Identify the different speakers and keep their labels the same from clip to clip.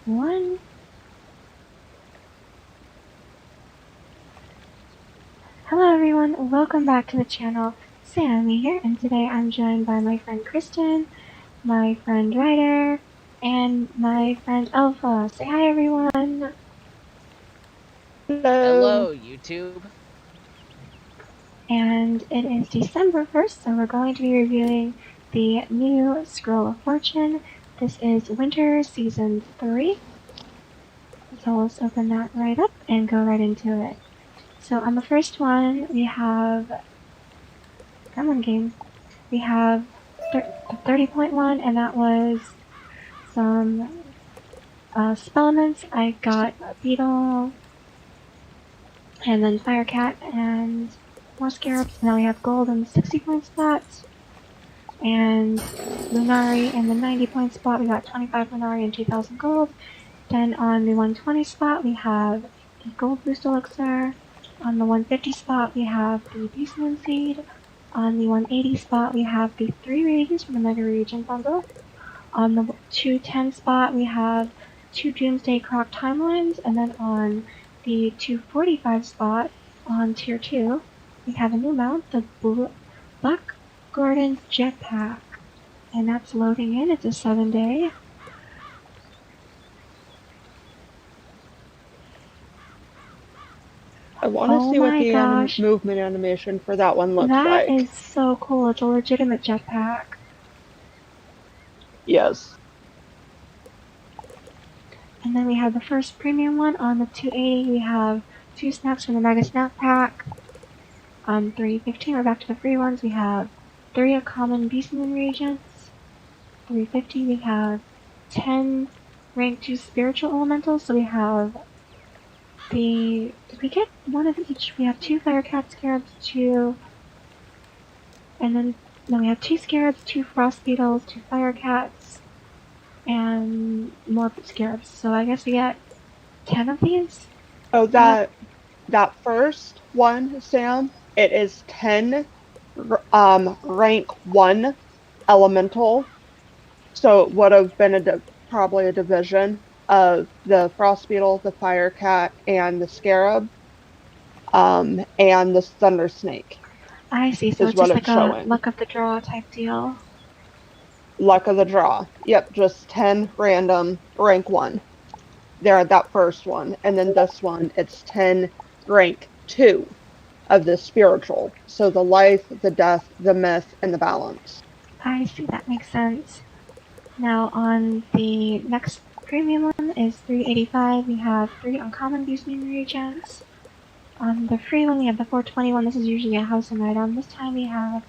Speaker 1: 1. Hello everyone, welcome back to the channel. Sammy here, and today I'm joined by my friend Kristen, my friend Ryder, and my friend Alpha. Say hi everyone!
Speaker 2: Hello.
Speaker 3: Hello, YouTube.
Speaker 1: And it is December 1st, so we're going to be reviewing the new Scroll of Fortune. This is Winter Season 3. So let's open that right up and go right into it. So on the first one, we have... Come on, game. We have 30.1, and that was some spell elements. I got Beetle, and then Firecat, and more Scarabs. Now we have gold in the 60-point spot, and Lunari in the 90-point spot. We got 25 Lunari and 2,000 gold. Then on the 120 spot, we have the Gold Boost Elixir. On the 150 spot, we have the Beast Moon Seed. On the 180 spot, we have the 3 reagents from the Mega Reagent Bundle. On the 210 spot, we have 2 Doomsday Croc Timelines. And then on the 245 spot, on Tier 2, we have a new mount, the Buck Gordon Jetpack. And that's loading in. It's a 7-day.
Speaker 2: I want to see what the
Speaker 1: gosh.
Speaker 2: movement animation for that one looks like.
Speaker 1: That is so cool. It's a legitimate jetpack.
Speaker 2: Yes.
Speaker 1: And then we have the first premium one. On the 280, we have 2 snaps from the Mega Snap Pack. On 315, we're back to the free ones. We have 3 common Beast Moon reagents. 350, we have 10 rank 2 spiritual elementals. So we have did we get one of each? We have 2 Firecat Scarabs, 2, and then we have 2 Scarabs, 2 Frost Beetles, 2 Firecats, and more Scarabs. So I guess we get 10 of these?
Speaker 2: Oh, that first one, Sam, it is 10 rank 1 elemental. So it would have been probably a division of the Frost Beetle, the Firecat, and the Scarab, and the Thunder Snake.
Speaker 1: I see, so it's just like a luck of the draw type deal.
Speaker 2: Luck of the draw. Yep, just 10 random rank 1. There, that first one. And then this one, it's 10 rank 2 of the spiritual. So the life, the death, the myth, and the balance.
Speaker 1: I see, that makes sense. Now on the next premium one is 385. We have 3 uncommon Beast Moon reagents. On the free one, we have the 421. This is usually a housing item. This time we have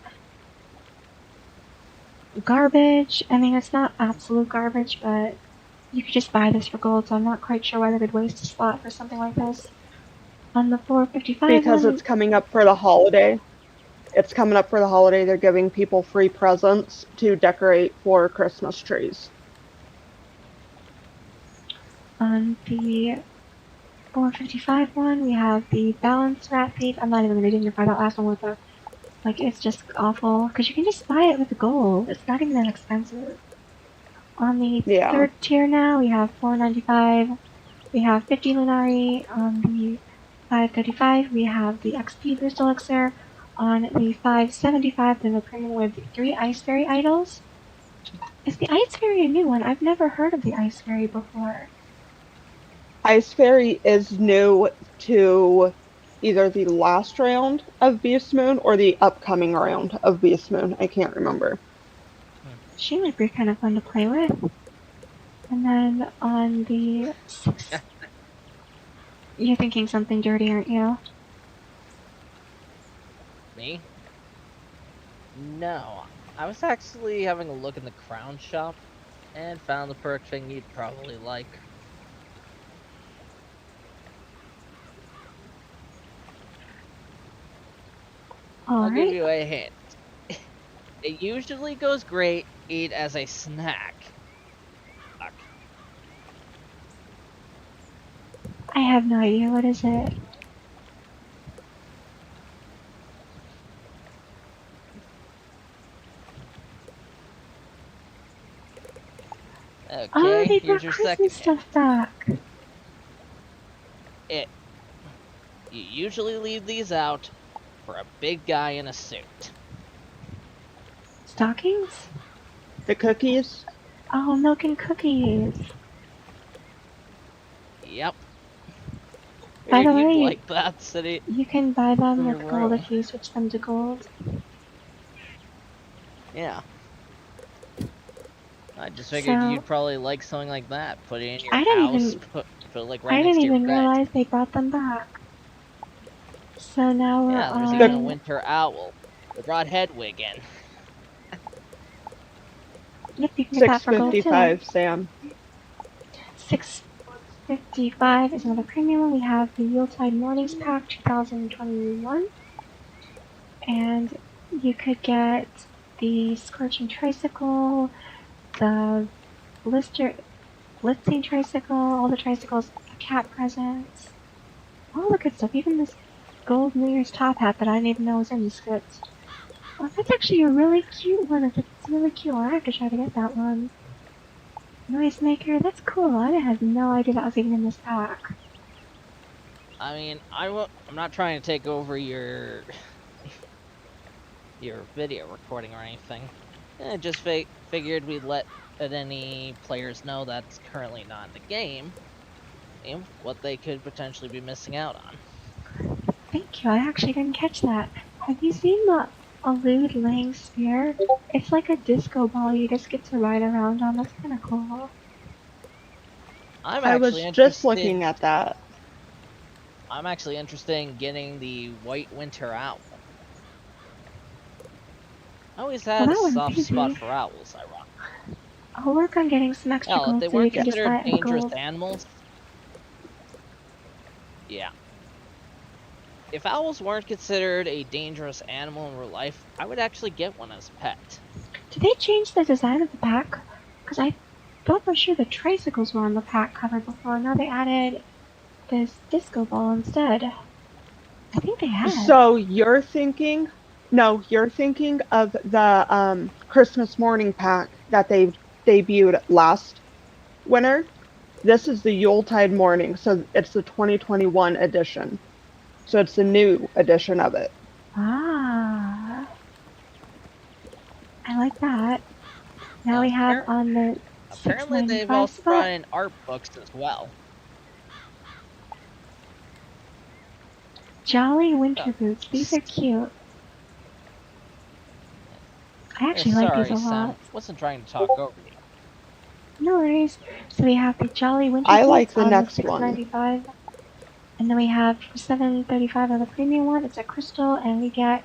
Speaker 1: garbage. I mean, it's not absolute garbage, but you could just buy this for gold, so I'm not quite sure why they would waste a slot for something like this. On the 455
Speaker 2: because it's coming up for the holiday. It's coming up for the holiday. They're giving people free presents to decorate for Christmas trees.
Speaker 1: On the 455 one, we have the Balance Rat Thief. I'm not even going to dignify that last one with a... Like, it's just awful. Because you can just buy it with the gold. It's not even that expensive. On the third tier now, we have 495. We have 50 Lunari. On the 535, we have the XP Boost Elixir. On the 575, there's a premium with 3 Ice Fairy idols. Is the Ice Fairy a new one? I've never heard of the Ice Fairy before.
Speaker 2: Ice Fairy is new to either the last round of Beast Moon or the upcoming round of Beast Moon. I can't remember.
Speaker 1: She might be kind of fun to play with. And then on the 6th... You're thinking something dirty, aren't you?
Speaker 3: Me? No. I was actually having a look in the crown shop and found the perk thing you'd probably like. I'll give you a hint. It usually goes great eat as a snack. Fuck.
Speaker 1: I have no idea. What is it?
Speaker 3: Okay,
Speaker 1: they
Speaker 3: here's
Speaker 1: brought
Speaker 3: your
Speaker 1: Christmas
Speaker 3: second hint.
Speaker 1: stuff back.
Speaker 3: You usually leave these out for a big guy in a suit.
Speaker 1: Stockings?
Speaker 2: The cookies?
Speaker 1: Oh, milk and cookies.
Speaker 3: Yep.
Speaker 1: By the
Speaker 3: You'd
Speaker 1: way,
Speaker 3: like that city.
Speaker 1: you can buy them
Speaker 3: in your
Speaker 1: with gold
Speaker 3: room.
Speaker 1: if you switch them to gold.
Speaker 3: Yeah. I just figured
Speaker 1: So,
Speaker 3: you'd probably like something like that. Put it in your
Speaker 1: I didn't
Speaker 3: house,
Speaker 1: even,
Speaker 3: put like
Speaker 1: I
Speaker 3: right
Speaker 1: didn't
Speaker 3: next to your
Speaker 1: even
Speaker 3: bed.
Speaker 1: realize they brought them back. So now we're
Speaker 3: Yeah, there's
Speaker 1: on.
Speaker 3: even a winter owl. They brought Hedwig in.
Speaker 1: Yep, you can get that for gold too.
Speaker 2: $6.55, Sam.
Speaker 1: $6.55 is another premium one. We have the Yuletide Mornings Pack 2021. And you could get the Scorching Tricycle, the Blitzing Tricycle, all the tricycles, cat presents, all the good stuff. Even this gold New Year's top hat that I didn't even know was in the script. Oh, that's actually a really cute one. It's a really cute one. I have to try to get that one. Noisemaker, that's cool. I had no idea that was even in this pack.
Speaker 3: I mean, I'm not trying to take over your video recording or anything. I just figured we'd let any players know that's currently not in the game and what they could potentially be missing out on.
Speaker 1: Thank you. I actually didn't catch that. Have you seen the Elude Lang Spear? It's like a disco ball you just get to ride around on. That's kind of cool.
Speaker 2: I was just looking at that.
Speaker 3: I'm actually interested in getting the White Winter Owl. I always had a soft spot for owls, ironically.
Speaker 1: I'll work on getting some extra gold
Speaker 3: If they
Speaker 1: so you
Speaker 3: weren't
Speaker 1: can just buy
Speaker 3: considered
Speaker 1: it in
Speaker 3: dangerous
Speaker 1: gold.
Speaker 3: animals, yeah. If owls weren't considered a dangerous animal in real life, I would actually get one as a pet.
Speaker 1: Did they change the design of the pack? Because I thought for sure the tricycles were on the pack cover before. Now they added this disco ball instead. I think they had.
Speaker 2: So you're thinking of the Christmas morning pack that they debuted last winter. This is the Yuletide morning, so it's the 2021 edition. So it's the new edition of it.
Speaker 1: Ah. I like that. Now we have on the
Speaker 3: apparently they've also brought in art books as well.
Speaker 1: Jolly winter boots. These are cute. I actually like these a lot.
Speaker 3: Sam. Wasn't trying to talk over you.
Speaker 1: No worries. So we have the Jolly winter
Speaker 2: I
Speaker 1: boots
Speaker 2: like the
Speaker 1: on
Speaker 2: next
Speaker 1: the $6.95. And then we have $7.35 on the premium one. It's a crystal, and we get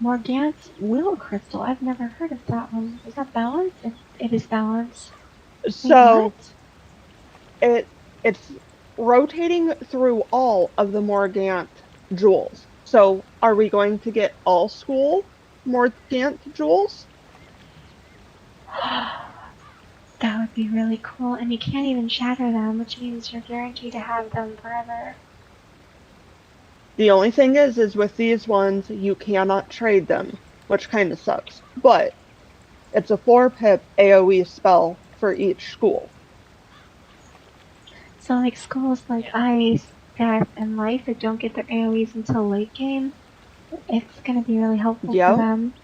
Speaker 1: Morgant's Will Crystal. I've never heard of that one. Is that balance? It is balance.
Speaker 2: So it's rotating through all of the Morgant jewels. So are we going to get all school Morgant jewels?
Speaker 1: That would be really cool. And you can't even shatter them, which means you're guaranteed to have them forever.
Speaker 2: The only thing is with these ones, you cannot trade them, which kind of sucks. But it's a 4-pip AoE spell for each school.
Speaker 1: So like schools like Ice, Death, and Life that don't get their AoEs until late game, it's going to be really helpful for them.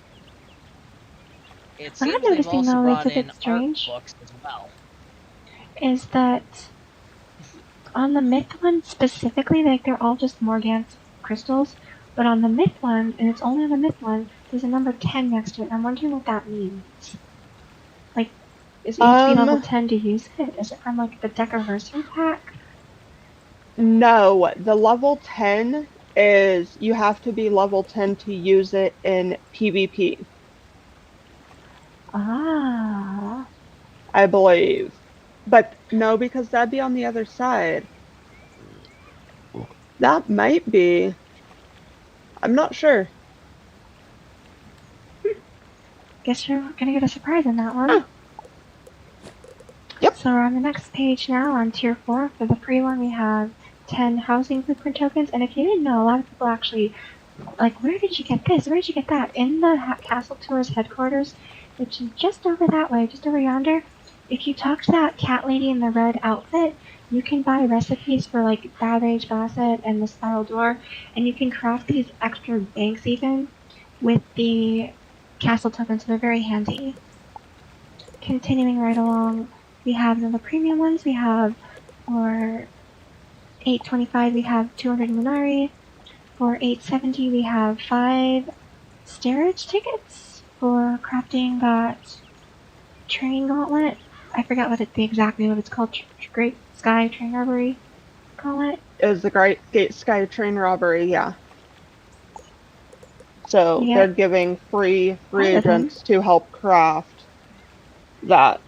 Speaker 3: What
Speaker 1: I'm noticing though that's a bit strange is that on the Myth one specifically, like they're all just Morgant's crystals, but on the Myth one, and it's only on the Myth one, there's a number 10 next to it. I'm wondering what that means. Like, is it need to be level 10 to use it? Is it from like the Decaversary pack?
Speaker 2: No, the level 10 is you have to be level 10 to use it in PvP.
Speaker 1: Ah.
Speaker 2: I believe. But no, because that'd be on the other side. That might be. I'm not sure.
Speaker 1: Guess you're gonna get a surprise in that one.
Speaker 2: Huh. Yep.
Speaker 1: So we're on the next page now on tier 4. For the free one, we have 10 housing blueprint tokens. And if you didn't know, a lot of people actually, like, where did you get this? Where did you get that? In the Castle Tours headquarters, which is just over that way, just over yonder, if you talk to that cat lady in the red outfit, you can buy recipes for like Bad Age Bassett and the Spiral Door, and you can craft these extra banks even with the castle tokens. They're very handy. Continuing right along, we have the premium ones. We have for 825 we have 200 Lunari. For 870 we have 5 steerage tickets for crafting that train gauntlet. I forgot exactly what it's called. Great Sky Train Robbery gauntlet.
Speaker 2: It was the Great Sky Train Robbery, yeah. So they're giving free reagents to help craft that.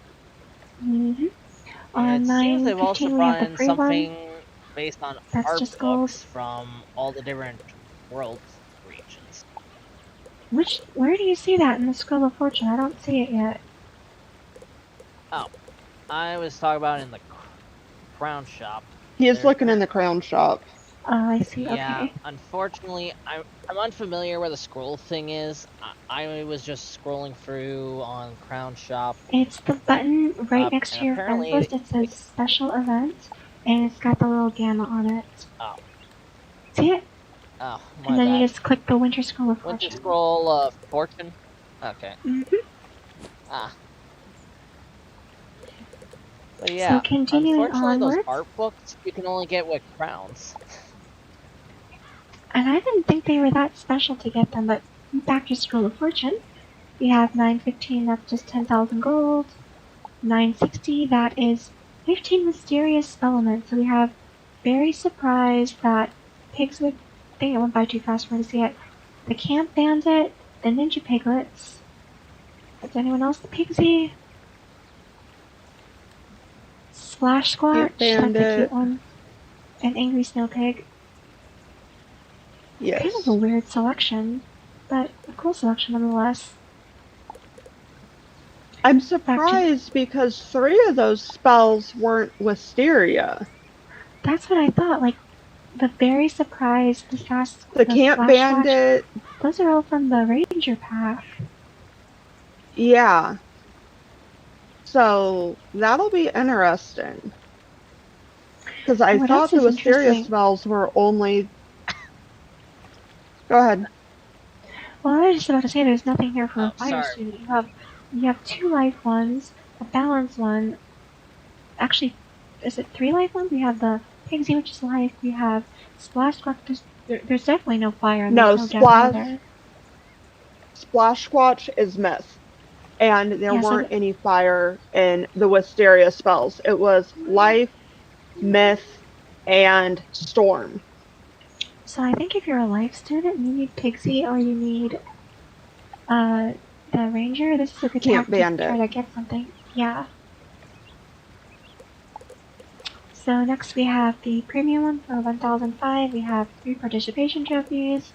Speaker 1: Mm-hmm.
Speaker 3: And it seems they've also brought in something
Speaker 1: one.
Speaker 3: based on
Speaker 1: That's
Speaker 3: art
Speaker 1: just
Speaker 3: books
Speaker 1: gold.
Speaker 3: from all the different world regions.
Speaker 1: Where do you see that in the Scroll of Fortune? I don't see it yet.
Speaker 3: Oh, I was talking about in the crown shop.
Speaker 2: He is looking in the crown shop.
Speaker 1: Oh, I see.
Speaker 3: Yeah,
Speaker 1: okay.
Speaker 3: Unfortunately, I'm unfamiliar where the scroll thing is. I was just scrolling through on Crown Shop.
Speaker 1: It's the button right next to your friends list. It says special event, and it's got the little gamma on it.
Speaker 3: Oh.
Speaker 1: See it?
Speaker 3: Oh, my
Speaker 1: And then
Speaker 3: bad.
Speaker 1: you just click the Winter Scroll of Fortune.
Speaker 3: Winter Scroll of Fortune? Okay.
Speaker 1: Mm-hmm.
Speaker 3: Ah. But yeah,
Speaker 1: so continuing
Speaker 3: unfortunately
Speaker 1: onwards,
Speaker 3: those art books you can only get with crowns.
Speaker 1: And I didn't think they were that special to get them, but back to Scroll of Fortune. We have 915, that's just 10,000 gold. 960, that is 15 mysterious elements. So we have very surprised that pigs would think it went by too fast for me to see it. The Camp Bandit, the Ninja Piglets. Is anyone else the Pigsy? Splash Squatch, that's a cute one. An Angry Snow Pig.
Speaker 2: Yes.
Speaker 1: Kind of a weird selection, but a cool selection nonetheless.
Speaker 2: I'm surprised because 3 of those spells weren't Wisteria.
Speaker 1: That's what I thought. Like, the very surprised,
Speaker 2: the Camp Bandit.
Speaker 1: Those are all from the Ranger Path.
Speaker 2: Yeah. So that'll be interesting. Because I thought the Wisteria spells were only. Go ahead.
Speaker 1: Well, I was just about to say there's nothing here for a fighter student. You have 2 life ones, a balance one. Actually, is it 3 life ones? We have the Pigsy, which is life. We have Splash Squatch. There's definitely no fire.
Speaker 2: No, Splash Squatch is myth. And there weren't any fire in the Wisteria spells. It was life, myth, and storm.
Speaker 1: So I think if you're a life student, you need Pigsy or you need the Ranger. This is a good time to try to get something. Yeah. So next we have the premium one for 1005. We have 3 participation trophies.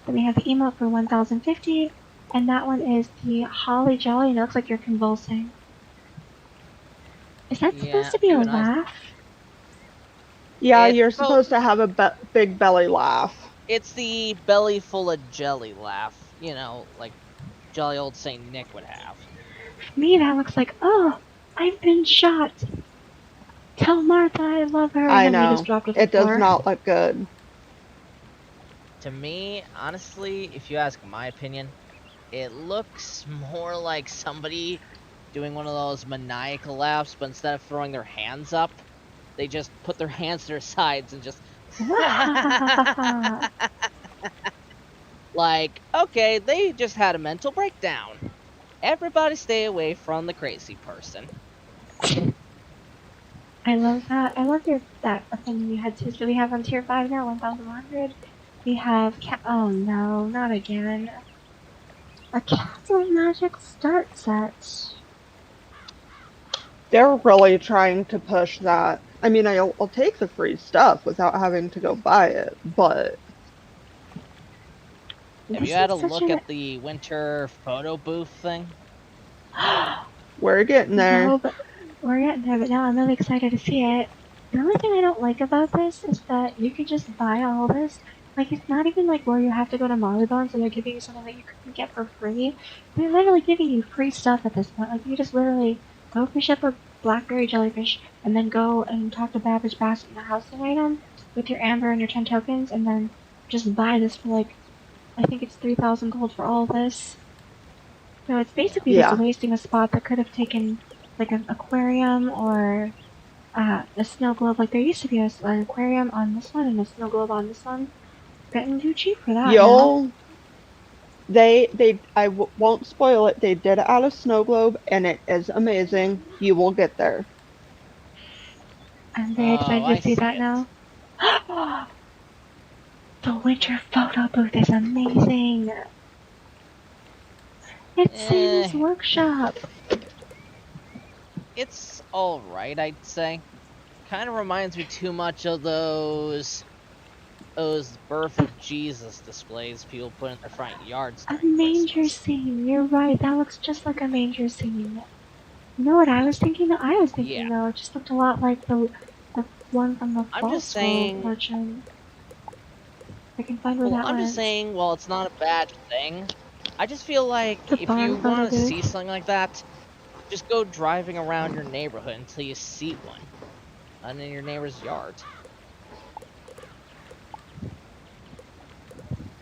Speaker 1: Then we have the emote for 1050. And that one is the Holly Jolly, and it looks like you're convulsing. Is that supposed to be a laugh?
Speaker 2: Yeah, you're supposed to have a big belly laugh.
Speaker 3: It's the belly full of jelly laugh. You know, like jolly old Saint Nick would have.
Speaker 1: For me, that looks like, oh, I've been shot. Tell Martha I love her.
Speaker 2: I know. It does not look good.
Speaker 3: To me, honestly, if you ask my opinion, it looks more like somebody doing one of those maniacal laughs, but instead of throwing their hands up, they just put their hands to their sides and just like, okay, they just had a mental breakdown. Everybody stay away from the crazy person.
Speaker 1: I love that. I love that opinion you had too. So we have on tier 5 now, 1100. We have oh no, not again. A Castle Magic start set.
Speaker 2: They're really trying to push that. I mean, I'll take the free stuff without having to go buy it, but...
Speaker 3: Have you had a look at the winter photo booth thing?
Speaker 2: We're getting there.
Speaker 1: No, but we're getting there, but now I'm really excited to see it. The only thing I don't like about this is that you can just buy all this. Like, it's not even like where you have to go to Marleybones and they're giving you something that you can get for free. They're literally giving you free stuff at this point. Like, you just literally Go fish up a blackberry jellyfish, and then go and talk to Babbage Bassett in the housing item with your amber and your 10 tokens, and then just buy this for like, I think it's 3,000 gold for all this. So it's basically just
Speaker 2: Yeah.
Speaker 1: wasting a spot that could have taken like an aquarium or a snow globe. Like there used to be an aquarium on this one and a snow globe on this one. Getting too cheap for that now.
Speaker 2: Won't spoil it. They did it out of snow globe, and it is amazing. You will get there.
Speaker 1: I'm very excited
Speaker 3: I
Speaker 1: to see that
Speaker 3: it.
Speaker 1: now. The winter photo booth is amazing. It's Santa's workshop.
Speaker 3: It's alright, I'd say. Kind of reminds me too much of those birth of Jesus displays people put in their front yards.
Speaker 1: A manger scene. You're right. That looks just like a manger scene. You know what I was thinking? Though it just looked a lot like the one from the
Speaker 3: I'm just saying.
Speaker 1: Fortune. I can find where that
Speaker 3: I'm
Speaker 1: went.
Speaker 3: just saying. Well, it's not a bad thing. I just feel like
Speaker 1: The
Speaker 3: if you
Speaker 1: barn
Speaker 3: want to
Speaker 1: photo
Speaker 3: see
Speaker 1: booth.
Speaker 3: something like that, just go driving around your neighborhood until you see one, and in your neighbor's yard.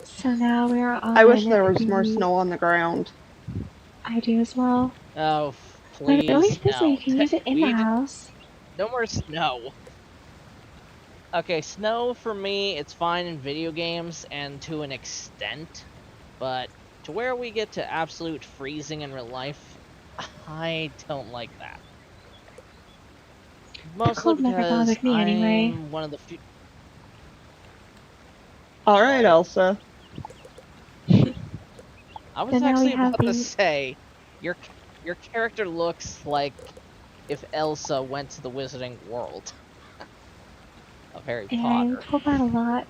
Speaker 1: So now we're on.
Speaker 2: I wish there was more snow on the ground.
Speaker 1: I do as well.
Speaker 3: Oh, please.
Speaker 1: But at least this
Speaker 3: no.
Speaker 1: way you can use it in the house.
Speaker 3: No more snow. Okay, snow for me, it's fine in video games and to an extent, but to where we get to absolute freezing in real life, I don't like that. Mostly because I'm one of the few.
Speaker 2: Alright, Elsa.
Speaker 3: I was actually about to say, your character looks like if Elsa went to the Wizarding World of Harry Potter.
Speaker 1: I told that a lot.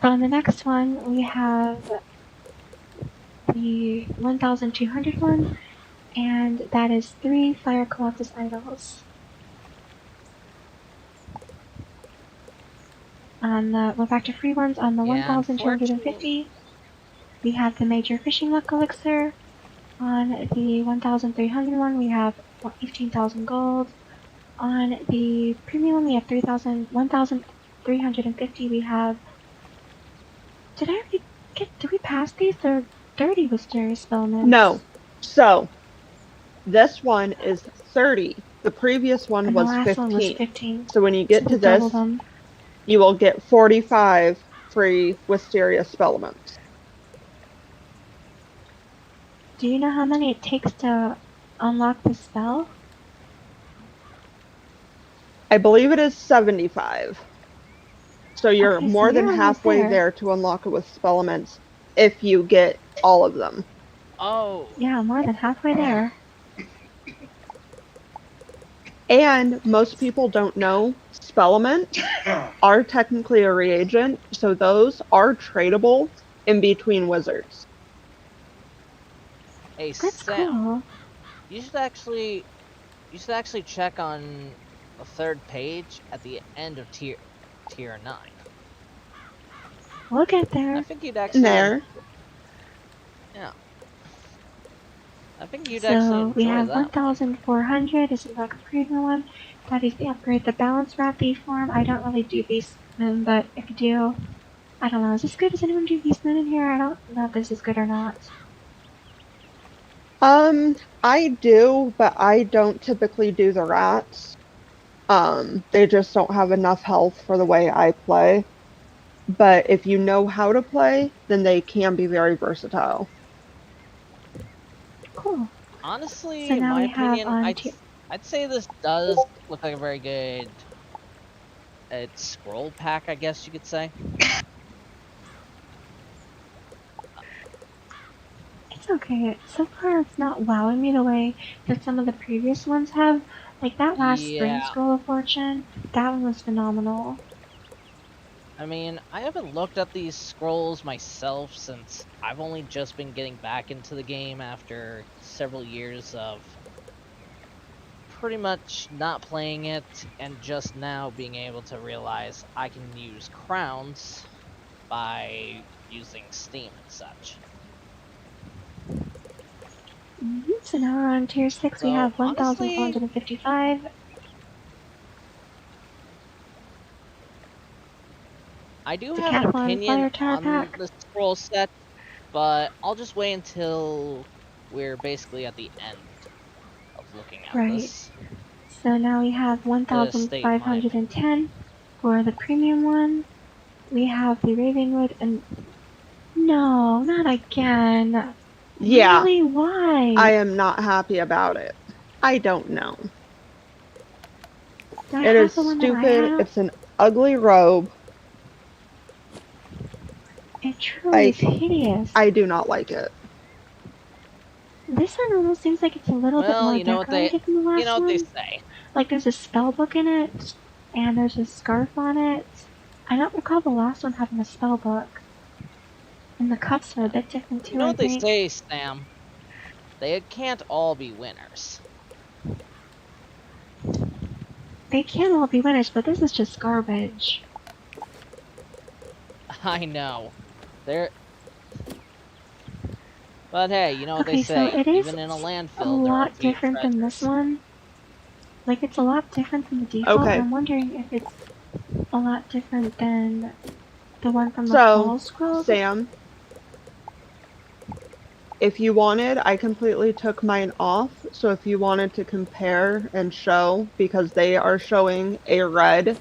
Speaker 1: On the next one, we have the 1,200 one, and that is 3 Fire Colossus idols. We're back to free ones. On the 1,250, we have the Major Fishing Luck Elixir. On the 1,300 one, we have 15,000 gold. On the premium one, we have 1,350, we have... Did we pass these? They're dirty Wisteria Spellments.
Speaker 2: No. So, this one is 30. The previous one was 15.
Speaker 1: One was 15.
Speaker 2: So when you get to this, you will get 45 free Wisteria Spellments.
Speaker 1: Do you know how many it takes to unlock the spell?
Speaker 2: I believe it is 75. So you're more than halfway there to unlock it with Spellments if you get all of them.
Speaker 3: Oh.
Speaker 1: Yeah, more than halfway there.
Speaker 2: And most people don't know Spellments are technically a reagent, so those are tradable in between wizards.
Speaker 3: Hey,
Speaker 1: that's
Speaker 3: Sam,
Speaker 1: cool.
Speaker 3: you should actually check on the 3rd page at the end of tier 9.
Speaker 1: We'll get there.
Speaker 3: I think you'd actually.
Speaker 2: There.
Speaker 3: Yeah. I think you'd actually enjoy that.
Speaker 1: So we have 1,400. This is like a premium one. That is the upgrade, the balance wrap thief form. I don't really do Beastman, but if you do, I don't know. Is this good? Does anyone do Beastman in here? I don't know if this is good or not.
Speaker 2: I do, but I don't typically do the rats. They just don't have enough health for the way I play. But if you know how to play, then they can be very versatile.
Speaker 1: Cool.
Speaker 3: Honestly,
Speaker 1: so
Speaker 3: in my opinion,
Speaker 1: have
Speaker 3: I'd say this does look like a very good scroll pack, I guess you could say.
Speaker 1: It's okay. So far, it's not wowing me the way that some of the previous ones have. Like that last Spring Scroll of Fortune, that one was phenomenal.
Speaker 3: I mean, I haven't looked at these scrolls myself since I've only just been getting back into the game after several years of pretty much not playing it and just now being able to realize I can use crowns by using Steam and such.
Speaker 1: So now we're on tier 6. We
Speaker 3: So,
Speaker 1: have
Speaker 3: honestly,
Speaker 1: 1,455.
Speaker 3: I do
Speaker 1: The
Speaker 3: have an
Speaker 1: Decathlon
Speaker 3: opinion
Speaker 1: Flyer Tower
Speaker 3: on
Speaker 1: Pack.
Speaker 3: the scroll set, but I'll just wait until we're basically at the end of looking at
Speaker 1: Right.
Speaker 3: this.
Speaker 1: So now we have
Speaker 3: To state my opinion.
Speaker 1: 1,510 for the premium one. We have the Ravenwood and... No, not again.
Speaker 2: Yeah,
Speaker 1: Really? Why?
Speaker 2: I am not happy about it. I don't know.
Speaker 1: Do I
Speaker 2: It
Speaker 1: have
Speaker 2: is
Speaker 1: the one that I
Speaker 2: stupid.
Speaker 1: have?
Speaker 2: It's an ugly robe.
Speaker 1: It truly is
Speaker 2: Like,
Speaker 1: hideous.
Speaker 2: I do not like it.
Speaker 1: This one almost seems like it's a little bit
Speaker 3: Well,
Speaker 1: more
Speaker 3: you know what they,
Speaker 1: decorated than the last
Speaker 3: you know what
Speaker 1: one.
Speaker 3: they say.
Speaker 1: Like there's a spell book in it, and there's a scarf on it. I don't recall the last one having a spell book. And the cuffs are a bit different too,
Speaker 3: You know
Speaker 1: I
Speaker 3: what they
Speaker 1: think.
Speaker 3: say, Sam. They can't all be winners.
Speaker 1: They can all be winners, but this is just garbage.
Speaker 3: I know. They're. But hey, you know what
Speaker 1: Okay,
Speaker 3: they
Speaker 1: so
Speaker 3: say.
Speaker 1: it is
Speaker 3: Even in a
Speaker 1: a
Speaker 3: landfill, there are
Speaker 1: lot
Speaker 3: three
Speaker 1: different than this
Speaker 3: treasures.
Speaker 1: one. Like, it's a lot different than the default,
Speaker 2: Okay.
Speaker 1: and I'm wondering if it's a lot different than the one from the
Speaker 2: So,
Speaker 1: fall scroll.
Speaker 2: Sam, if you wanted, I completely took mine off. So if you wanted to compare and show, because they are showing a red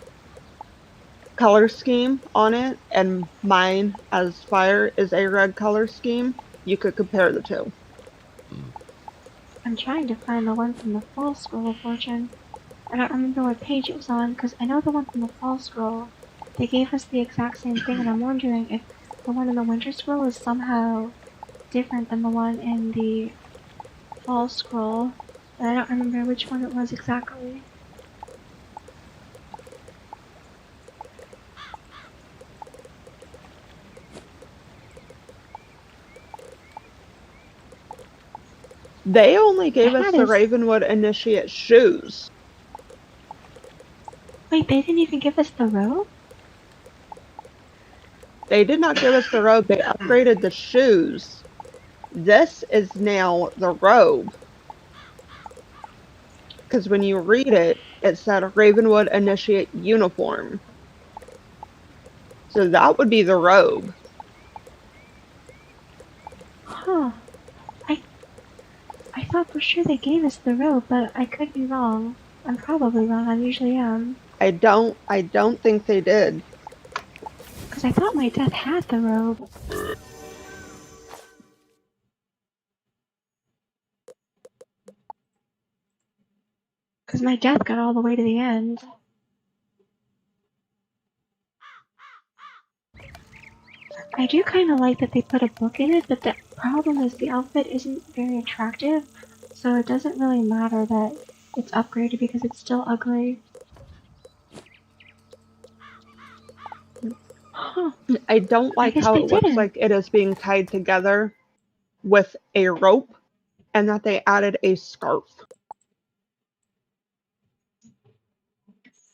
Speaker 2: color scheme on it, and mine as fire is a red color scheme, you could compare the two.
Speaker 1: I'm trying to find the one from the fall scroll of fortune. I don't remember what page it was on, because I know the one from the fall scroll, they gave us the exact same thing, and I'm wondering if the one in the winter scroll is somehow different than the one in the fall scroll. But I don't remember which one it was exactly.
Speaker 2: They only gave us
Speaker 1: That
Speaker 2: the
Speaker 1: is...
Speaker 2: Ravenwood Initiate shoes.
Speaker 1: Wait, they didn't even give us the robe?
Speaker 2: They did not give us the robe, they upgraded the shoes. This is now the robe. Because when you read it, it said Ravenwood Initiate Uniform. So that would be the robe.
Speaker 1: Huh. I thought for sure they gave us the robe, but I could be wrong. I'm probably wrong, I usually am.
Speaker 2: I don't think they did.
Speaker 1: Because I thought my death had the robe. Because my death got all the way to the end. I do kind of like that they put a book in it, but the problem is the outfit isn't very attractive, so it doesn't really matter that it's upgraded because it's still ugly. Huh.
Speaker 2: I don't like
Speaker 1: guess
Speaker 2: how
Speaker 1: they
Speaker 2: it looks
Speaker 1: didn't.
Speaker 2: like it is being tied together with a rope and that they added a scarf.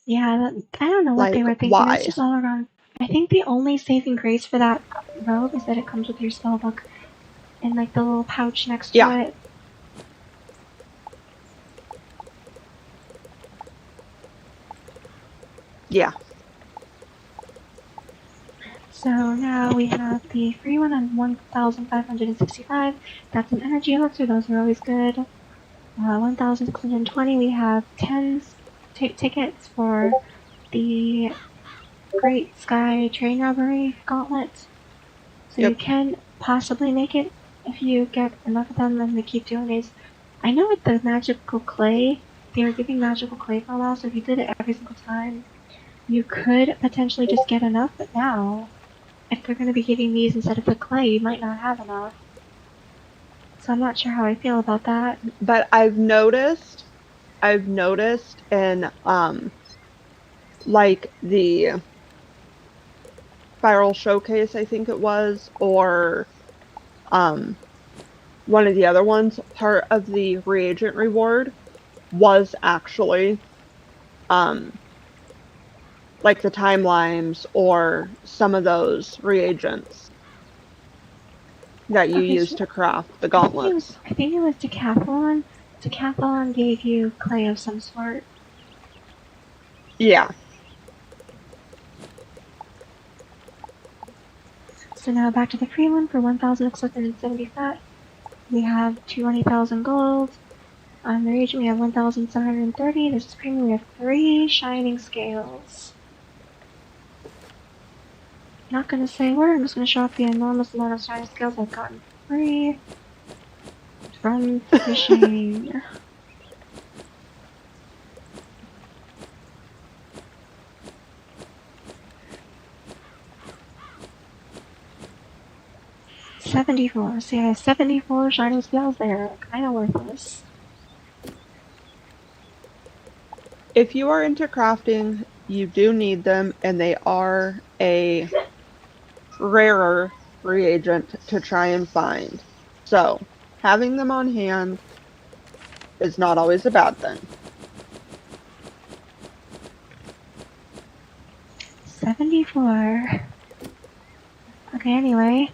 Speaker 1: Yeah, I don't know what they
Speaker 2: Like,
Speaker 1: were thinking.
Speaker 2: why?
Speaker 1: It's just all around. I think the only saving grace for that robe is that it comes with your spellbook and like the little pouch next to
Speaker 2: Yeah.
Speaker 1: it.
Speaker 2: Yeah.
Speaker 1: So now we have the free one on 1,565. That's an energy elixir, those are always good. 1,620, we have 10 tickets for the Great Sky Train Robbery Gauntlet. So you
Speaker 2: Yep.
Speaker 1: can possibly make it if you get enough of them and they keep doing these. I know with the magical clay, they were giving magical clay for a while, so if you did it every single time, you could potentially just get enough, but now, if they're going to be giving these instead of the clay, you might not have enough. So I'm not sure how I feel about that.
Speaker 2: But I've noticed in like the Spiral Showcase, I think it was, or one of the other ones, part of the reagent reward was actually like the timelines or some of those reagents. that you
Speaker 1: Okay,
Speaker 2: use
Speaker 1: so
Speaker 2: to craft the
Speaker 1: I think
Speaker 2: gauntlets.
Speaker 1: it was Decathlon. Decathlon gave you clay of some sort.
Speaker 2: Yeah.
Speaker 1: So now back to the free one for 1,675. We have 20,000 gold. On the region we have 1,730. This is premium. We have 3 shining scales. Not gonna say where. I'm just gonna show off the enormous amount of shining scales I've gotten free from fishing. $74. So yeah, 74 shining scales there. Kinda worthless.
Speaker 2: If you are into crafting, you do need them, and they are a rarer reagent to try and find. So, having them on hand is not always a bad thing.
Speaker 1: 74. Okay, anyway.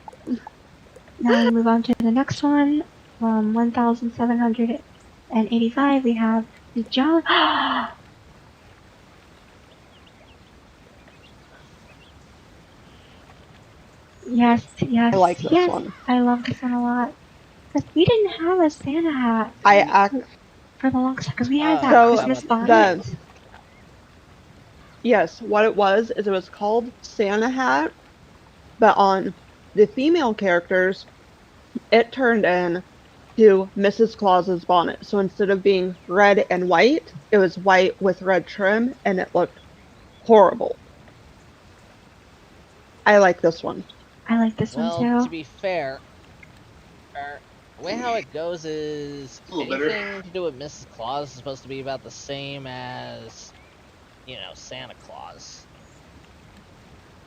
Speaker 1: Now we move on to the next one. From 1,785, we have the Jolly. Yes.
Speaker 2: I like this
Speaker 1: yes.
Speaker 2: one.
Speaker 1: I love this one a lot. Because we didn't have a Santa hat for the long time. Because we had that
Speaker 2: So,
Speaker 1: Christmas bonnet.
Speaker 2: Yes, what it was is it was called Santa Hat, but on the female characters, it turned in to Mrs. Claus's bonnet. So instead of being red and white, it was white with red trim, and it looked horrible. I like this one.
Speaker 1: I like this one too.
Speaker 3: To be fair, the way how it goes is anything to do with Mrs. Claus is supposed to be about the same as, Santa Claus.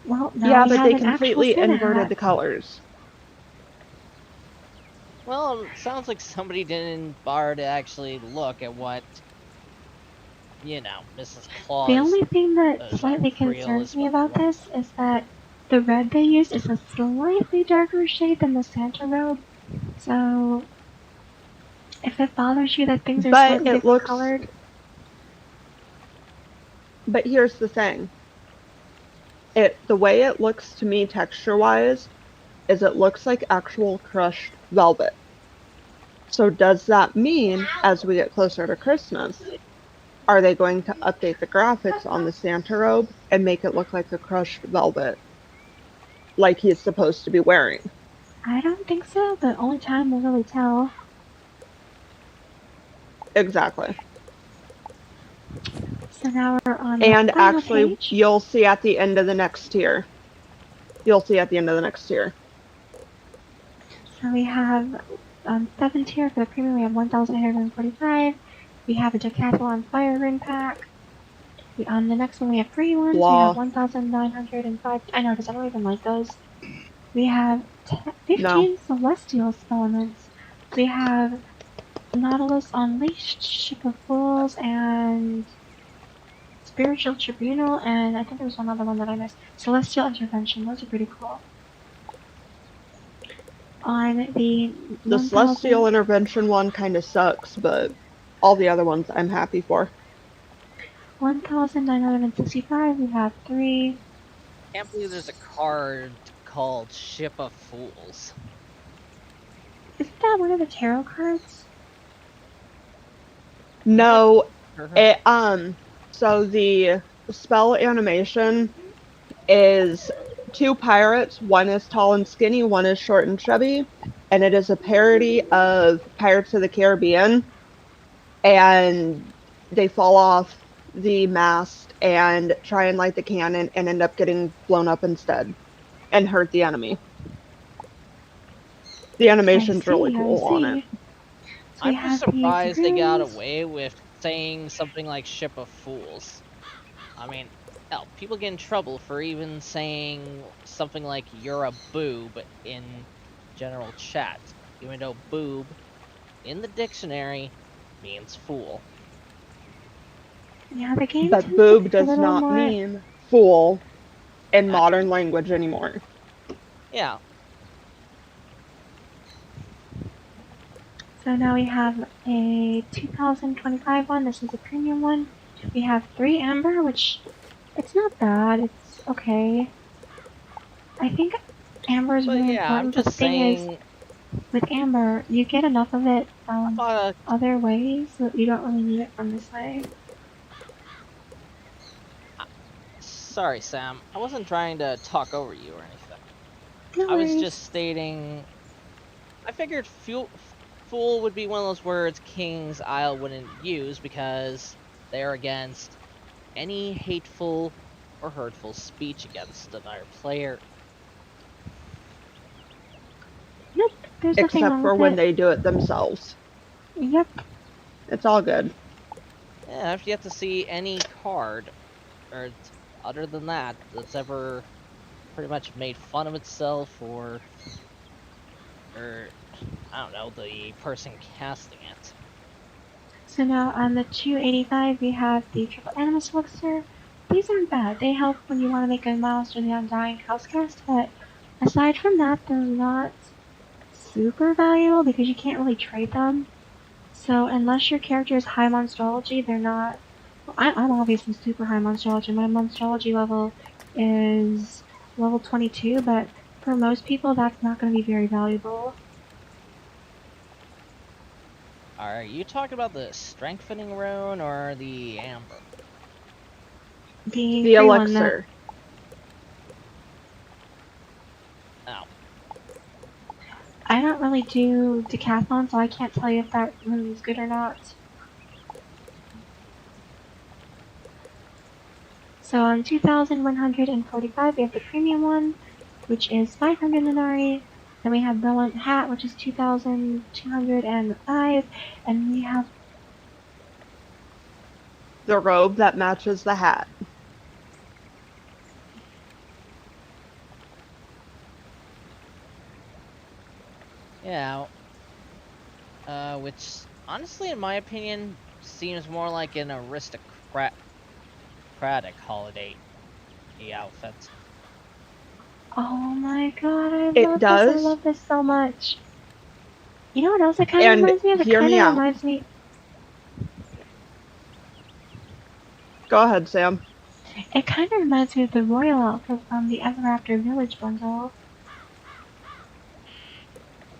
Speaker 1: Well,
Speaker 2: yeah, but they completely inverted the colors.
Speaker 3: Well, it sounds like somebody didn't bother to actually look at what, Mrs. Claus.
Speaker 1: The only thing that slightly concerns me about this is that the red they used is a slightly darker shade than the Santa robe. So, if it bothers you that things are slightly different colored.
Speaker 2: But here's the thing. The way it looks to me texture-wise is it looks like actual crushed velvet. So does that mean, as we get closer to Christmas, are they going to update the graphics on the Santa robe and make it look like the crushed velvet, like he's supposed to be wearing?
Speaker 1: I don't think so, but only time will really tell.
Speaker 2: Exactly.
Speaker 1: So now we're on
Speaker 2: and
Speaker 1: the final
Speaker 2: actually,
Speaker 1: page.
Speaker 2: You'll see at the end of the next tier. So
Speaker 1: we have 7 tier for the premium. We have 1,845. We have a Decathlon Fire Ring pack. On the next one, we have free ones.
Speaker 2: Blah.
Speaker 1: We have 1,905. I know, because I don't even like those. We have 15
Speaker 2: No.
Speaker 1: Celestial Elements. We have Nautilus Unleashed, Ship of Fools, and Spiritual Tribunal, and I think there was one other one that I missed. Celestial Intervention. Those are pretty cool. On the
Speaker 2: Celestial Intervention one kind of sucks, but all the other ones I'm happy for.
Speaker 1: 1,965, we have 3.
Speaker 3: I can't believe there's a card called Ship of Fools.
Speaker 1: Isn't that one of the tarot cards?
Speaker 2: No, so the spell animation is 2 pirates. One is tall and skinny, one is short and chubby, and it is a parody of Pirates of the Caribbean, and they fall off the mast and try and light the cannon and end up getting blown up instead and hurt the enemy. The animation's really cool on it.
Speaker 1: So
Speaker 3: I'm just surprised they got away with saying something like Ship of Fools. I mean, hell, people get in trouble for even saying something like "you're a boob" in general chat, even though "boob" in the dictionary means fool.
Speaker 1: Yeah, the game.
Speaker 2: But boob does not mean fool in modern language anymore.
Speaker 3: Yeah.
Speaker 1: So now we have a 2025 one. This is a premium one. We have 3 amber, which it's not bad. It's okay. I think amber is
Speaker 3: But
Speaker 1: really
Speaker 3: yeah, I'm
Speaker 1: important. But the
Speaker 3: just
Speaker 1: thing is,
Speaker 3: saying.
Speaker 1: with amber, you get enough of it
Speaker 3: I
Speaker 1: from
Speaker 3: thought,
Speaker 1: other ways that you don't really need it from this way.
Speaker 3: sorry, Sam. I wasn't trying to talk over you or anything.
Speaker 1: No
Speaker 3: I was
Speaker 1: worries.
Speaker 3: just stating. I figured fool would be one of those words King's Isle wouldn't use because they're against any hateful or hurtful speech against another player.
Speaker 1: Nope, there's nothing
Speaker 2: Except
Speaker 1: wrong
Speaker 2: for
Speaker 1: with
Speaker 2: when
Speaker 1: it.
Speaker 2: they do it themselves.
Speaker 1: Yep.
Speaker 2: It's all good.
Speaker 3: Yeah, I've yet to see any card, or other than that, that's ever pretty much made fun of itself or I don't know, the person casting it.
Speaker 1: So now on the 285 we have the triple animus elixir. These aren't bad. They help when you want to make a monster the undying houseguest, but aside from that, they're not super valuable because you can't really trade them. So unless your character is high monstrology, they're not. Well, I'm obviously super high monstrology. My monstrology level is level 22, but for most people, that's not going to be very valuable.
Speaker 3: Are you talking about the strengthening rune or the amber?
Speaker 1: The
Speaker 2: The
Speaker 1: free one that
Speaker 2: elixir.
Speaker 3: Oh,
Speaker 1: I don't really do decathlon, so I can't tell you if that rune is good or not. So on 2,145, we have the premium one, which is 500 Minari. Then we have the hat, which is 2,205, and we have
Speaker 2: The robe that matches the hat.
Speaker 3: yeah. Which, honestly, in my opinion, seems more like an aristocratic holiday outfit.
Speaker 1: oh my god, I
Speaker 2: It
Speaker 1: love this. I
Speaker 2: does.
Speaker 1: love this so much. You know what else it kind of
Speaker 2: And
Speaker 1: reminds me of? It
Speaker 2: hear
Speaker 1: kind
Speaker 2: me
Speaker 1: of
Speaker 2: out.
Speaker 1: reminds me.
Speaker 2: Go ahead, Sam.
Speaker 1: It kind of reminds me of the royal outfit from the Ever After Village bundle.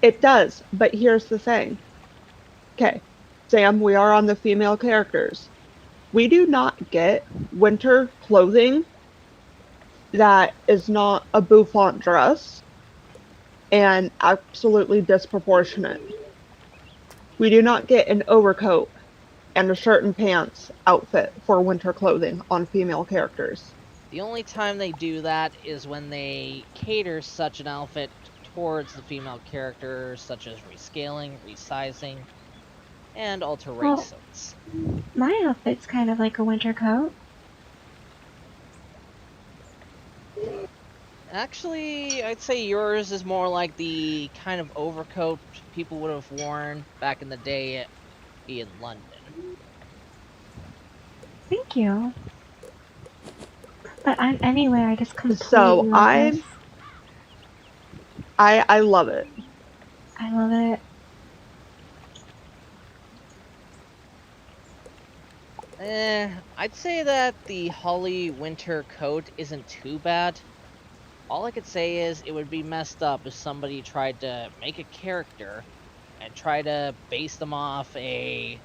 Speaker 2: It does, but here's the thing. Okay, Sam, we are on the female characters. We do not get winter clothing that is not a bouffant dress and absolutely disproportionate. We do not get an overcoat and a shirt and pants outfit for winter clothing on female characters.
Speaker 3: The only time they do that is when they cater such an outfit towards the female characters, such as rescaling, resizing, and alterations.
Speaker 1: Well, my outfit's kind of like a winter coat.
Speaker 3: Actually, I'd say yours is more like the kind of overcoat people would have worn back in the day in London.
Speaker 1: Thank you. But anyway, I just completely
Speaker 2: So
Speaker 1: love this.
Speaker 2: I love it.
Speaker 1: I love it.
Speaker 3: I'd say that the Holly winter coat isn't too bad. All I could say is it would be messed up if somebody tried to make a character and try to base them off a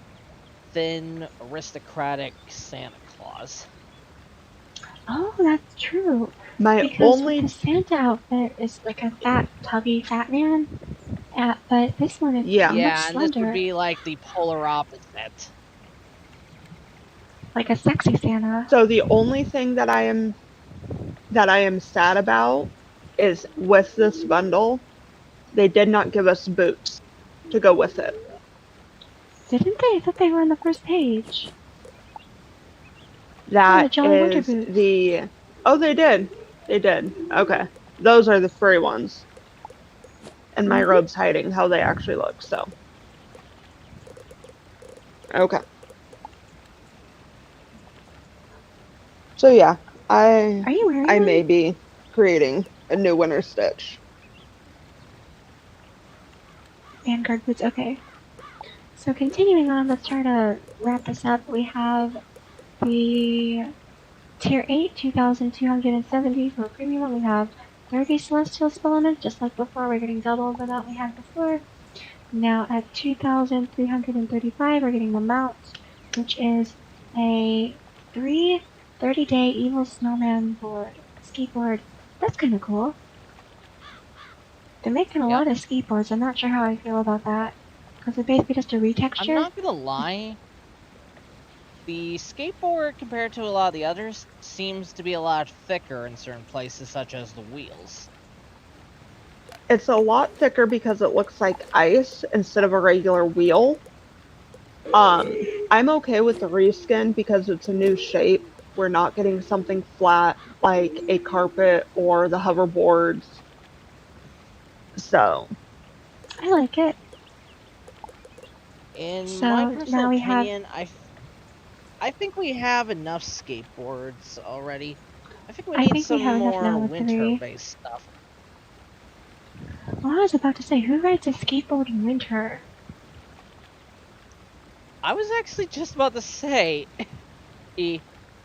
Speaker 3: thin, aristocratic Santa Claus.
Speaker 1: Oh, that's true.
Speaker 2: My
Speaker 1: Because
Speaker 2: only
Speaker 1: the Santa outfit is like a fat, tubby fat man. But this one is
Speaker 2: Yeah.
Speaker 1: much
Speaker 3: Yeah, and this
Speaker 1: slender.
Speaker 3: would be like the polar opposite.
Speaker 1: Like a sexy Santa.
Speaker 2: So the only thing that I am sad about is with this bundle, they did not give us boots to go with it.
Speaker 1: Didn't they? I thought they were on the first page.
Speaker 2: That
Speaker 1: Jolly Winter
Speaker 2: is
Speaker 1: Boots.
Speaker 2: the Oh, they did. They did. Okay. Those are the free ones. And my robe's hiding how they actually look, so. Okay. So yeah,
Speaker 1: Are you wearing
Speaker 2: I
Speaker 1: one?
Speaker 2: may be creating a new winter stitch.
Speaker 1: Vanguard boots, okay. So continuing on, let's try to wrap this up. We have the Tier 8, 2,270 for premium. We have 30 celestial elements, just like before. We're getting double the amount we had before. Now at 2,335, we're getting the mount, which is a 30-day evil snowman skateboard. That's kind of cool. They're making a lot of skateboards. I'm not sure how I feel about that, because it's basically just a retexture.
Speaker 3: I'm not gonna lie. The skateboard, compared to a lot of the others, seems to be a lot thicker in certain places, such as the wheels.
Speaker 2: It's a lot thicker because it looks like ice instead of a regular wheel. I'm okay with the reskin because it's a new shape. We're not getting something flat like a carpet or the hoverboards. So
Speaker 1: I like it.
Speaker 3: In
Speaker 1: So,
Speaker 3: my personal
Speaker 1: now we
Speaker 3: opinion, I think we have enough skateboards already. I think we need some more winter-based stuff.
Speaker 1: Well, I was about to say, who rides a skateboard in winter?
Speaker 3: I was actually just about to say,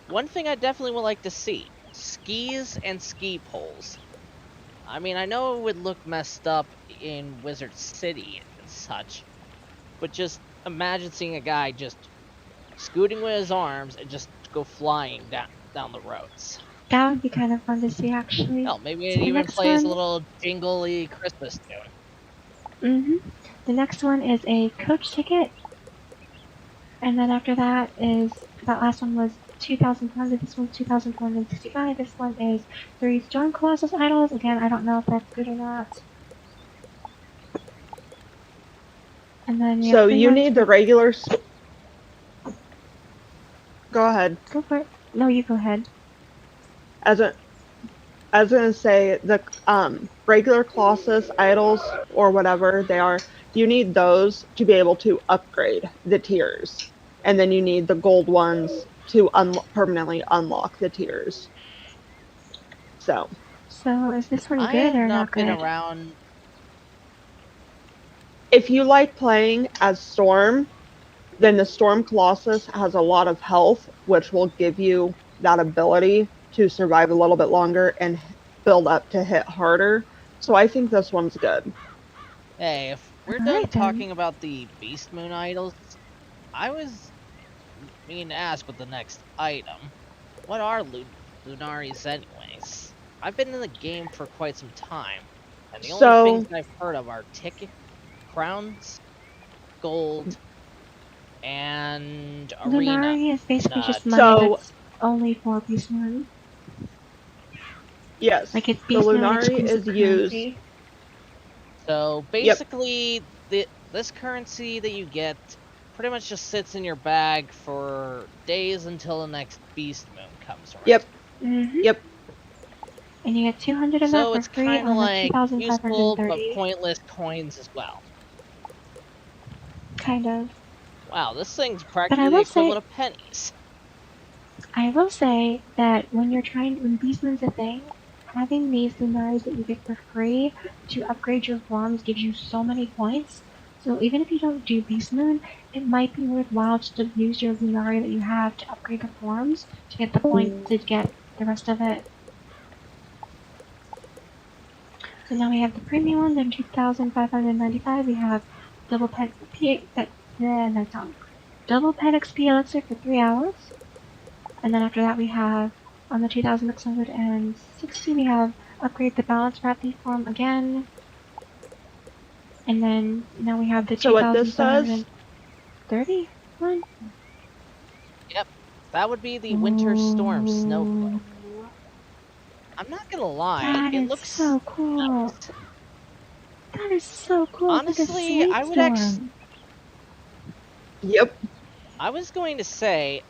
Speaker 3: one thing I definitely would like to see, skis and ski poles. I mean, I know it would look messed up in Wizard City and such, but just imagine seeing a guy just scooting with his arms and just go flying down the roads.
Speaker 1: That would be kind of fun to see, actually.
Speaker 3: Hell, maybe it even plays a little jingly Christmas tune.
Speaker 1: The next one is a coach ticket. And then after that is, that last one was 2,400, this one's 2,465, this one is 3 Storm Colossus idols. Again, I don't know if that's good or not. And then
Speaker 2: so you need the regular... Go ahead.
Speaker 1: Go for it. No, you go ahead.
Speaker 2: I was gonna say, the regular Colossus idols, or whatever they are, you need those to be able to upgrade the tiers. And then you need the gold ones to permanently unlock the tiers. So
Speaker 1: is this one good or not good?
Speaker 3: Around.
Speaker 2: If you like playing as Storm, then the Storm Colossus has a lot of health, which will give you that ability to survive a little bit longer and build up to hit harder. So I think this one's good.
Speaker 3: Hey, if we're done talking about the Beast Moon idols, I was meaning to ask with the next item. What are Lunaries anyways? I've been in the game for quite some time, and the only things I've heard of are ticket, crowns, gold, and arena.
Speaker 1: Lunari is basically just money that's only for Beast Moon.
Speaker 2: Yes,
Speaker 1: like it's
Speaker 2: the Lunari is used.
Speaker 3: So basically, this currency that you get pretty much just sits in your bag for days until the next Beast Moon comes around.
Speaker 2: Yep.
Speaker 1: Yep. And you get 200 of that for free on the
Speaker 3: like 2,530. Useful but pointless coins as well.
Speaker 1: Kind of.
Speaker 3: Wow, this thing's practically the equivalent of pennies.
Speaker 1: I will say that when Beast Moon's a thing, having these Lunaries that you get for free to upgrade your forms gives you so many points. So even if you don't do Beast Moon, it might be worthwhile just to use your Lunari that you have to upgrade the forms to get the points to get the rest of it. So now we have the premium ones in 2,595. We have double pet XP elixir for 3 hours. And then after that we have, on the 2,660, we have upgrade the balance rapid form again. And then now we have the 2,730 one.
Speaker 3: Yep, that would be the Winter Storm Snow Globe. I'm not gonna lie, it looks
Speaker 1: so cool.
Speaker 3: Nice.
Speaker 1: That is so cool.
Speaker 3: Honestly, I would actually.
Speaker 2: Yep.
Speaker 3: I was going to say,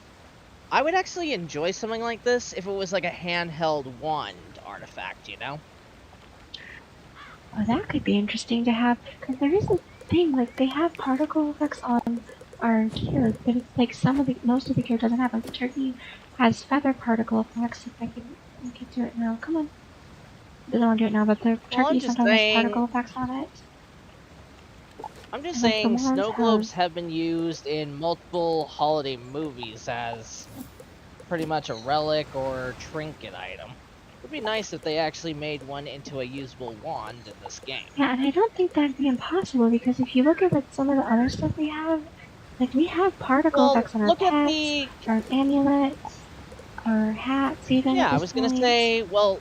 Speaker 3: I would actually enjoy something like this if it was like a handheld wand artifact, you know?
Speaker 1: Well, that could be interesting to have, because there is a thing, like, they have particle effects on our gear, but it's like most of the gear doesn't have, like the turkey has feather particle effects. If I can do it now, come on. Doesn't want to do it now, but the turkey sometimes has particle effects on it.
Speaker 3: I'm just
Speaker 1: And, like, the
Speaker 3: saying,
Speaker 1: wands
Speaker 3: snow globes
Speaker 1: have...
Speaker 3: have been used in multiple holiday movies as pretty much a relic or trinket item. It would be nice if they actually made one into a usable wand in this game.
Speaker 1: Yeah, and I don't think that'd be impossible, because if you look at, like, some of the other stuff we have, like, we have particle
Speaker 3: Well,
Speaker 1: effects on our
Speaker 3: look at
Speaker 1: pets,
Speaker 3: the...
Speaker 1: our amulets, our hats even
Speaker 3: Yeah,
Speaker 1: at
Speaker 3: I
Speaker 1: this
Speaker 3: was gonna
Speaker 1: point,
Speaker 3: say, well,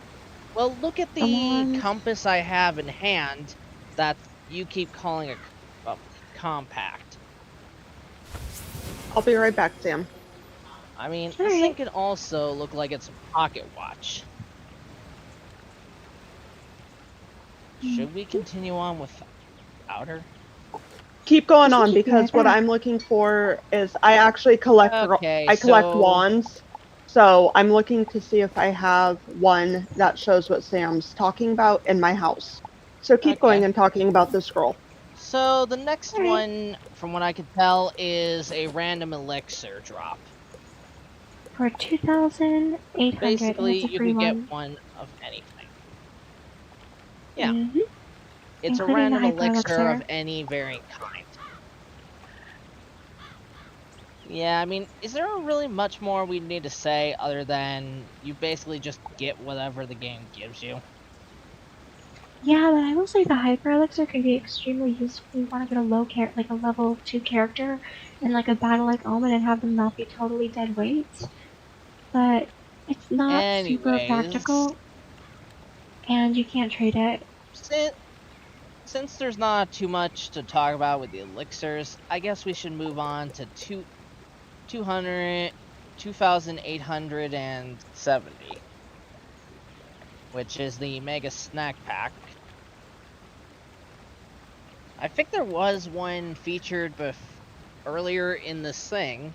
Speaker 3: look at
Speaker 1: the
Speaker 3: the
Speaker 1: wands.
Speaker 3: compass I have in hand that you keep calling a compact.
Speaker 2: I'll be right back, Sam.
Speaker 3: I mean, this thing
Speaker 1: Alright.
Speaker 3: can also look like it's a pocket watch. Should we continue on without her?
Speaker 2: Keep going
Speaker 1: She
Speaker 2: on,
Speaker 1: should be right
Speaker 2: because what
Speaker 1: back.
Speaker 2: I'm looking for is I actually collect
Speaker 3: Okay,
Speaker 2: I collect
Speaker 3: so
Speaker 2: wands. So I'm looking to see if I have one that shows what Sam's talking about in my house. So keep
Speaker 3: okay.
Speaker 2: going and talking about the scroll.
Speaker 3: So the next
Speaker 1: Alright.
Speaker 3: one, from what I can tell, is a random elixir drop.
Speaker 1: For 2,800, and
Speaker 3: Basically,
Speaker 1: it's a
Speaker 3: you
Speaker 1: free
Speaker 3: could get
Speaker 1: one.
Speaker 3: one of anything. Yeah,
Speaker 1: Mm-hmm.
Speaker 3: it's a
Speaker 1: Including the
Speaker 3: random
Speaker 1: hyper
Speaker 3: elixir of
Speaker 1: elixir.
Speaker 3: any varying kind. Yeah, I mean, is there really much more we need to say other than you basically just get whatever the game gives you?
Speaker 1: Yeah, but I will say the hyper elixir can be extremely useful if you want to get a like a level 2 character in like a battle like Omen and have them not be totally dead weights. But it's not super
Speaker 3: Anyways,
Speaker 1: practical, and you can't trade it.
Speaker 3: since there's not too much to talk about with the elixirs, I guess we should move on to 2,870, which is the Mega Snack Pack. I think there was one featured earlier in this thing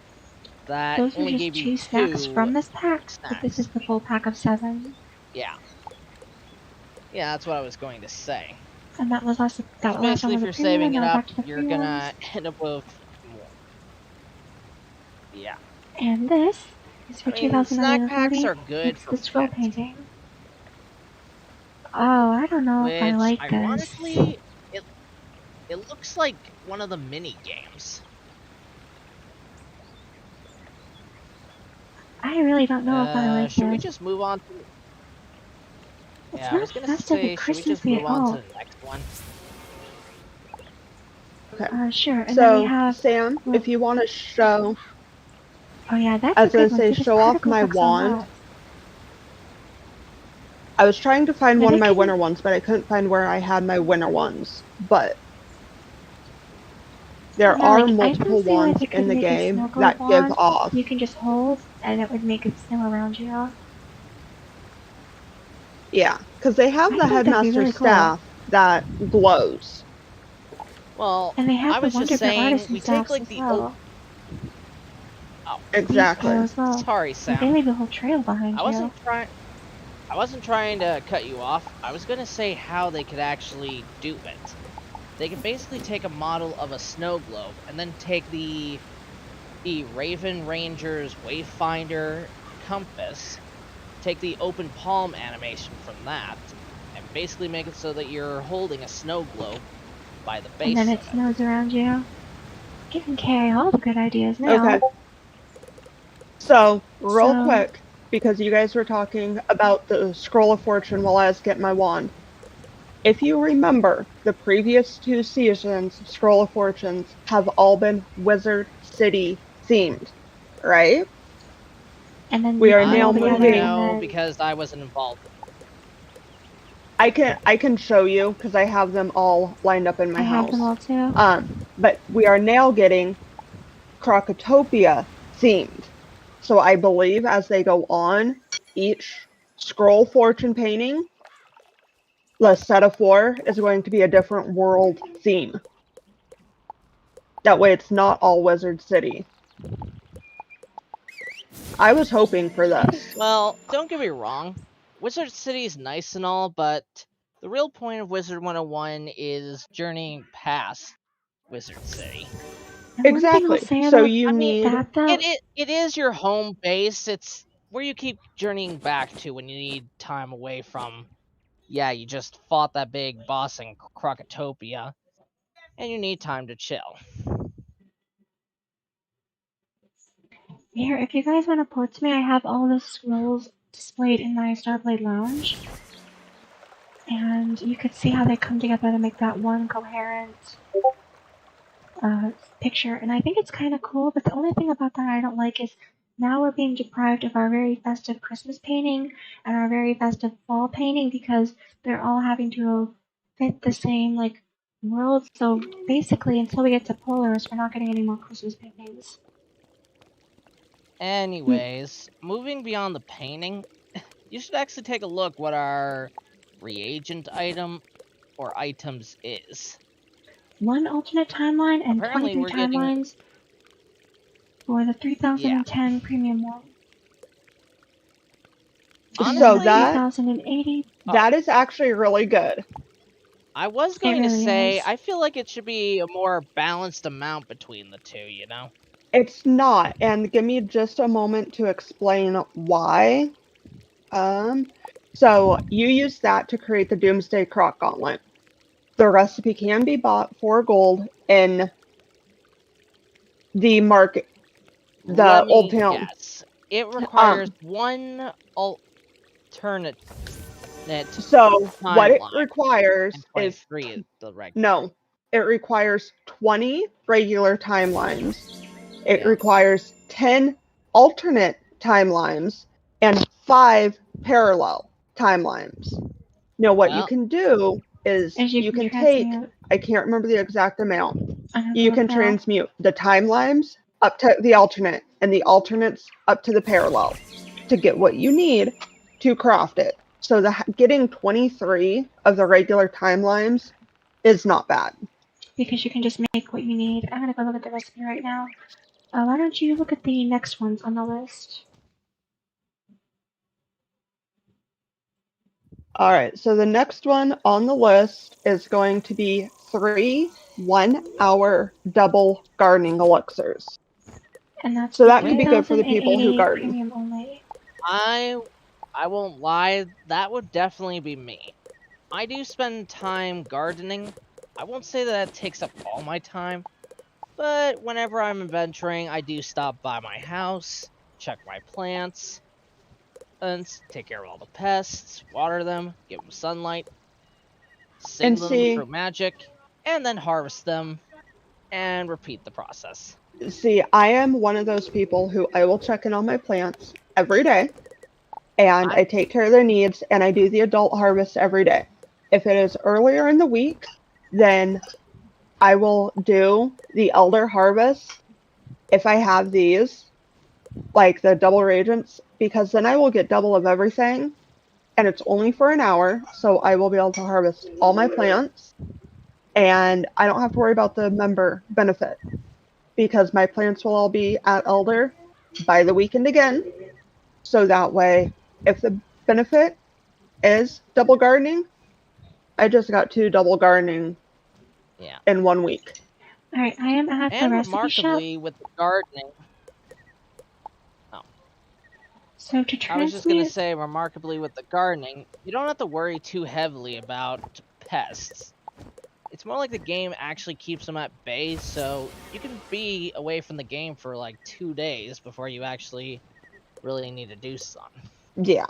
Speaker 3: that
Speaker 1: Those are
Speaker 3: only
Speaker 1: just
Speaker 3: gave you
Speaker 1: 2 snacks
Speaker 3: 2
Speaker 1: from this pack, but this
Speaker 3: snacks.
Speaker 1: is the full pack of 7.
Speaker 3: Yeah. Yeah, that's what I was going to say.
Speaker 1: And that last
Speaker 3: So
Speaker 1: one
Speaker 3: basically, if
Speaker 1: was a
Speaker 3: you're
Speaker 1: premium, and
Speaker 3: saving it
Speaker 1: now we're
Speaker 3: up,
Speaker 1: back to the
Speaker 3: you're
Speaker 1: free ones.
Speaker 3: gonna end up with more. Yeah.
Speaker 1: And this is for
Speaker 3: I mean, snack packs
Speaker 1: 2,940.
Speaker 3: are good
Speaker 1: It's
Speaker 3: for
Speaker 1: the scroll
Speaker 3: pets,
Speaker 1: painting. Oh, I don't know if I
Speaker 3: which,
Speaker 1: like this.
Speaker 3: ironically, it looks like one of the mini games.
Speaker 1: I really don't know if I like
Speaker 3: Should we
Speaker 1: this.
Speaker 3: just move on to...
Speaker 1: It's
Speaker 3: Yeah, I
Speaker 1: not
Speaker 3: was gonna
Speaker 1: festive at
Speaker 3: say, should we
Speaker 1: Christmas
Speaker 3: just
Speaker 1: Day
Speaker 3: move
Speaker 1: at
Speaker 3: on to
Speaker 1: all.
Speaker 3: the next one?
Speaker 2: Okay.
Speaker 1: Sure. And then
Speaker 2: So,
Speaker 1: we have...
Speaker 2: Sam,
Speaker 1: well,
Speaker 2: if you want to show,
Speaker 1: oh yeah, that's
Speaker 2: I
Speaker 1: a
Speaker 2: was going
Speaker 1: good
Speaker 2: to
Speaker 1: one
Speaker 2: say,
Speaker 1: too. This
Speaker 2: show off
Speaker 1: particle
Speaker 2: my
Speaker 1: effects on
Speaker 2: wand.
Speaker 1: that.
Speaker 2: I was trying to find
Speaker 1: Now
Speaker 2: one
Speaker 1: they
Speaker 2: of my
Speaker 1: can...
Speaker 2: winter ones, but I couldn't find where I had my winter ones. But there
Speaker 1: Yeah,
Speaker 2: are
Speaker 1: like, I
Speaker 2: multiple
Speaker 1: can see why
Speaker 2: wands
Speaker 1: they
Speaker 2: in
Speaker 1: could
Speaker 2: the
Speaker 1: make a
Speaker 2: game
Speaker 1: snow globe
Speaker 2: that give
Speaker 1: wand
Speaker 2: off.
Speaker 1: you can just hold, and it would make it snow around you.
Speaker 2: Yeah, because they have
Speaker 1: I
Speaker 2: the
Speaker 1: think that'd be
Speaker 2: headmaster
Speaker 1: really cool.
Speaker 2: staff that glows.
Speaker 3: Well,
Speaker 1: And they have
Speaker 3: I
Speaker 1: the
Speaker 3: was just
Speaker 1: Wonder Bread
Speaker 3: saying,
Speaker 1: artisan
Speaker 3: we take,
Speaker 1: staffs
Speaker 3: like,
Speaker 1: as
Speaker 3: the...
Speaker 1: well.
Speaker 3: Oh,
Speaker 1: These
Speaker 2: Exactly.
Speaker 1: glow as well.
Speaker 3: sorry,
Speaker 1: Like,
Speaker 3: Sam.
Speaker 1: they leave a whole trail behind
Speaker 3: I
Speaker 1: you.
Speaker 3: wasn't trying to cut you off. I was gonna say how they could actually do it. They could basically take a model of a snow globe and then take the Raven Ranger's Wayfinder compass, take the open palm animation from that, and basically make it so that you're holding a snow globe by the base
Speaker 1: And then
Speaker 3: of
Speaker 1: it
Speaker 3: it.
Speaker 1: snows around you. Giving Kay all the good ideas now.
Speaker 2: Okay. So, real quick, because you guys were talking about the Scroll of Fortune while I was getting my wand. If you remember, the previous 2 seasons of Scroll of Fortunes have all been Wizard City themed, right?
Speaker 1: And then
Speaker 2: We
Speaker 1: you
Speaker 2: are
Speaker 1: put it
Speaker 2: now
Speaker 1: all together,
Speaker 2: moving.
Speaker 1: and
Speaker 3: No,
Speaker 1: then...
Speaker 3: because I wasn't involved.
Speaker 2: I can show you because I have them all lined up in my
Speaker 1: I
Speaker 2: house.
Speaker 1: have them all too.
Speaker 2: But we are now getting Crocotopia themed. So I believe as they go on, each scroll fortune painting, the set of 4 is going to be a different world theme. That way it's not all Wizard City. I was hoping for this.
Speaker 3: Well, don't get me wrong. Wizard City is nice and all, but the real point of Wizard 101 is journeying past Wizard City.
Speaker 1: And one thing I'll
Speaker 2: Exactly.
Speaker 1: say
Speaker 2: So
Speaker 1: about
Speaker 2: you need...
Speaker 1: that, though...
Speaker 3: It is your home base. It's where you keep journeying back to when you need time away from... Yeah, you just fought that big boss in Crocotopia. and you need time to chill.
Speaker 1: Here, if you guys want to pull it to me, I have all the scrolls displayed in my Starblade Lounge. And you could see how they come together to make that one coherent picture. And I think it's kind of cool, but the only thing about that I don't like is now we're being deprived of our very festive Christmas painting and our very festive fall painting because they're all having to fit the same, like, world. So basically, until we get to Polaris, we're not getting any more Christmas paintings.
Speaker 3: Anyways, moving beyond the painting, you should actually take a look what our reagent item or items is.
Speaker 1: One alternate timeline and
Speaker 3: Apparently
Speaker 1: 23
Speaker 3: we're getting-
Speaker 1: timelines for the 3010 premium one.
Speaker 3: Honestly,
Speaker 2: So
Speaker 1: And
Speaker 2: that
Speaker 1: 3080.
Speaker 2: that is actually really good.
Speaker 3: I was going to
Speaker 1: really
Speaker 3: say,
Speaker 1: is.
Speaker 3: I feel like it should be a more balanced amount between the two, you know?
Speaker 2: It's not, and give me just a moment to explain why. So you use that to create the Doomsday Croc Gauntlet. The recipe can be bought for gold in the market, the Old Town.
Speaker 3: Yes. It requires one alternate
Speaker 2: So what it
Speaker 3: timeline,
Speaker 2: requires
Speaker 3: and
Speaker 2: is
Speaker 3: 23 is the regular.
Speaker 2: no, it requires 20 regular timelines. It
Speaker 3: Yeah.
Speaker 2: requires 10 alternate timelines and 5 parallel timelines. Now, what you
Speaker 3: Well,
Speaker 2: can do is
Speaker 1: As
Speaker 2: you can take, I can't remember the exact amount, you can transmute the timelines up to the alternate and the alternates up to the parallel to get what you need to craft it. So getting 23 of the regular timelines is not bad.
Speaker 1: Because you can just make what you need. I'm gonna go look at the recipe right now. Why don't you look at the next ones on the list?
Speaker 2: All right, so the next one on the list is going to be 3 1-hour double gardening elixirs.
Speaker 1: And that's
Speaker 2: So that could be good for the people who
Speaker 1: 3080
Speaker 2: garden.
Speaker 1: premium only.
Speaker 3: I won't lie, that would definitely be me. I do spend time gardening. I won't say that takes up all my time, but whenever I'm adventuring, I do stop by my house, check my plants, and take care of all the pests, water them, give them sunlight, sing them through magic, and then harvest them, and repeat the process.
Speaker 2: See, I am one of those people who I will check in on my plants every day, and I take care of their needs, and I do the adult harvest every day. If it is earlier in the week, then I will do the elder harvest if I have these, like the double reagents, because then I will get double of everything, and it's only for an hour, so I will be able to harvest all my plants, and I don't have to worry about the member benefit, because my plants will all be at elder by the weekend again, so that way, if the benefit is double gardening, I just got 2 double gardening in 1 week.
Speaker 1: Alright, I am at the recipe shop.
Speaker 3: Remarkably, with the gardening...
Speaker 1: So to transmute...
Speaker 3: I was just going to say, remarkably with the gardening, you don't have to worry too heavily about pests. It's more like the game actually keeps them at bay, so you can be away from the game for like 2 days before you actually really need to do something.
Speaker 2: Yeah.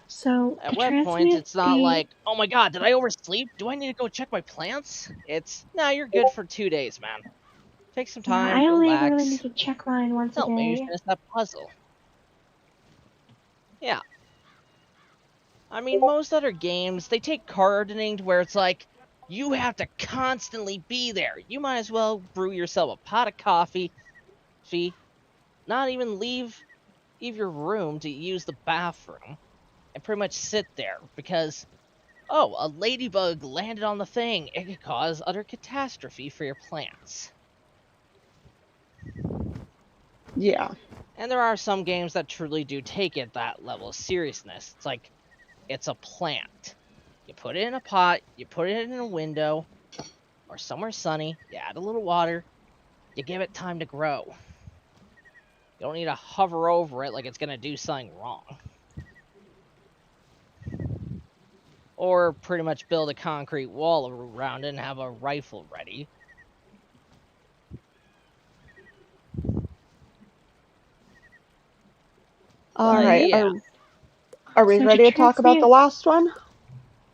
Speaker 1: So
Speaker 3: at what point it's not like, oh my god, did I oversleep? Do I need to go check my plants? It's, nah, you're good for 2 days, man. Take some time,
Speaker 1: I only
Speaker 3: relax.
Speaker 1: really need to check mine once a day.
Speaker 3: Maybe finish that puzzle. Yeah. I mean, most other games, they take gardening to where it's like, you have to constantly be there. You might as well brew yourself a pot of coffee. Not even leave your room to use the bathroom. And pretty much sit there. Because, oh, a ladybug landed on the thing. It could cause utter catastrophe for your plants.
Speaker 2: Yeah.
Speaker 3: And there are some games that truly do take it that level of seriousness. It's like, it's a plant. You put it in a pot, you put it in a window, or somewhere sunny, you add a little water, you give it time to grow. You don't need to hover over it like it's gonna do something wrong. Or pretty much build a concrete wall around it and have a rifle ready.
Speaker 2: All right.
Speaker 3: Yeah.
Speaker 2: Are we
Speaker 1: So
Speaker 2: ready to talk about the last one?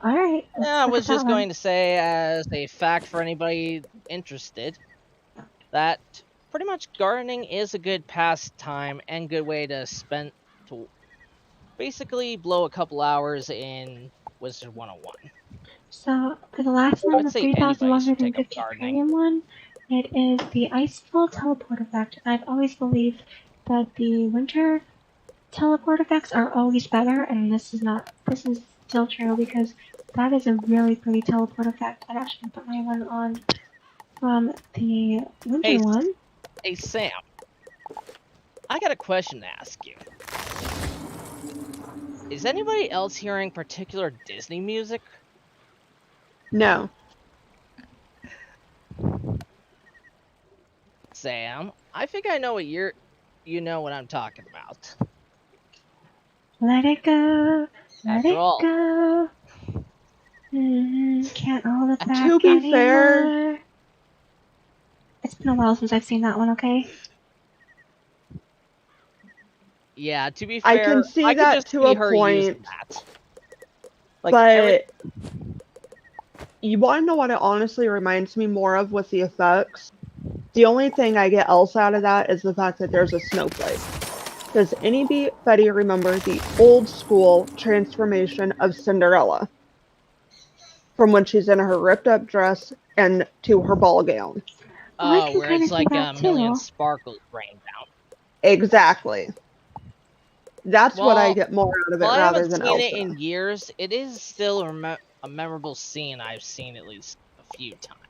Speaker 1: Alright, let's
Speaker 3: I
Speaker 1: look
Speaker 3: was
Speaker 1: at that
Speaker 3: just
Speaker 1: one.
Speaker 3: going to say, as a fact for anybody interested, that pretty much gardening is a good pastime and good way to basically blow a couple hours in Wizard 101.
Speaker 1: So, for the last
Speaker 3: I
Speaker 1: one,
Speaker 3: would
Speaker 1: the
Speaker 3: say anybody should take up
Speaker 1: 3,150
Speaker 3: gardening.
Speaker 1: Ethereum one, it is the Icefall Teleport effect. I've always believed that the winter teleport effects are always better, and this is still true because that is a really pretty teleport effect. I'm actually gonna put my one on from the winter
Speaker 3: Hey,
Speaker 1: one.
Speaker 3: Hey Sam, I got a question to ask you. Is anybody else hearing particular Disney music?
Speaker 2: No.
Speaker 3: Sam, I think I know what you know what I'm talking about.
Speaker 1: Let it go, let
Speaker 3: After
Speaker 1: it
Speaker 3: all,
Speaker 1: go. Can't hold it back
Speaker 2: To be fair,
Speaker 1: anymore. It's been a while since I've seen that one, okay?
Speaker 3: yeah, to be
Speaker 2: I
Speaker 3: fair,
Speaker 2: can see
Speaker 3: I could
Speaker 2: that
Speaker 3: just
Speaker 2: to
Speaker 3: see
Speaker 2: a
Speaker 3: her using
Speaker 2: point,
Speaker 3: that. Like,
Speaker 2: but you want to know what it honestly reminds me more of with the effects? The only thing I get else out of that is the fact that there's a snowflake. Does anybody remember the old school transformation of Cinderella? From when she's in her ripped up dress and to her ball gown.
Speaker 1: I can
Speaker 3: where
Speaker 1: kind
Speaker 3: it's
Speaker 1: of see
Speaker 3: like
Speaker 1: that
Speaker 3: a million
Speaker 1: too.
Speaker 3: sparkles rain down.
Speaker 2: Exactly. That's what I
Speaker 3: Well,
Speaker 2: get more out of it
Speaker 3: while I
Speaker 2: rather
Speaker 3: haven't
Speaker 2: than
Speaker 3: seen it
Speaker 2: Elsa.
Speaker 3: in years, it is still a memorable scene I've seen at least a few times.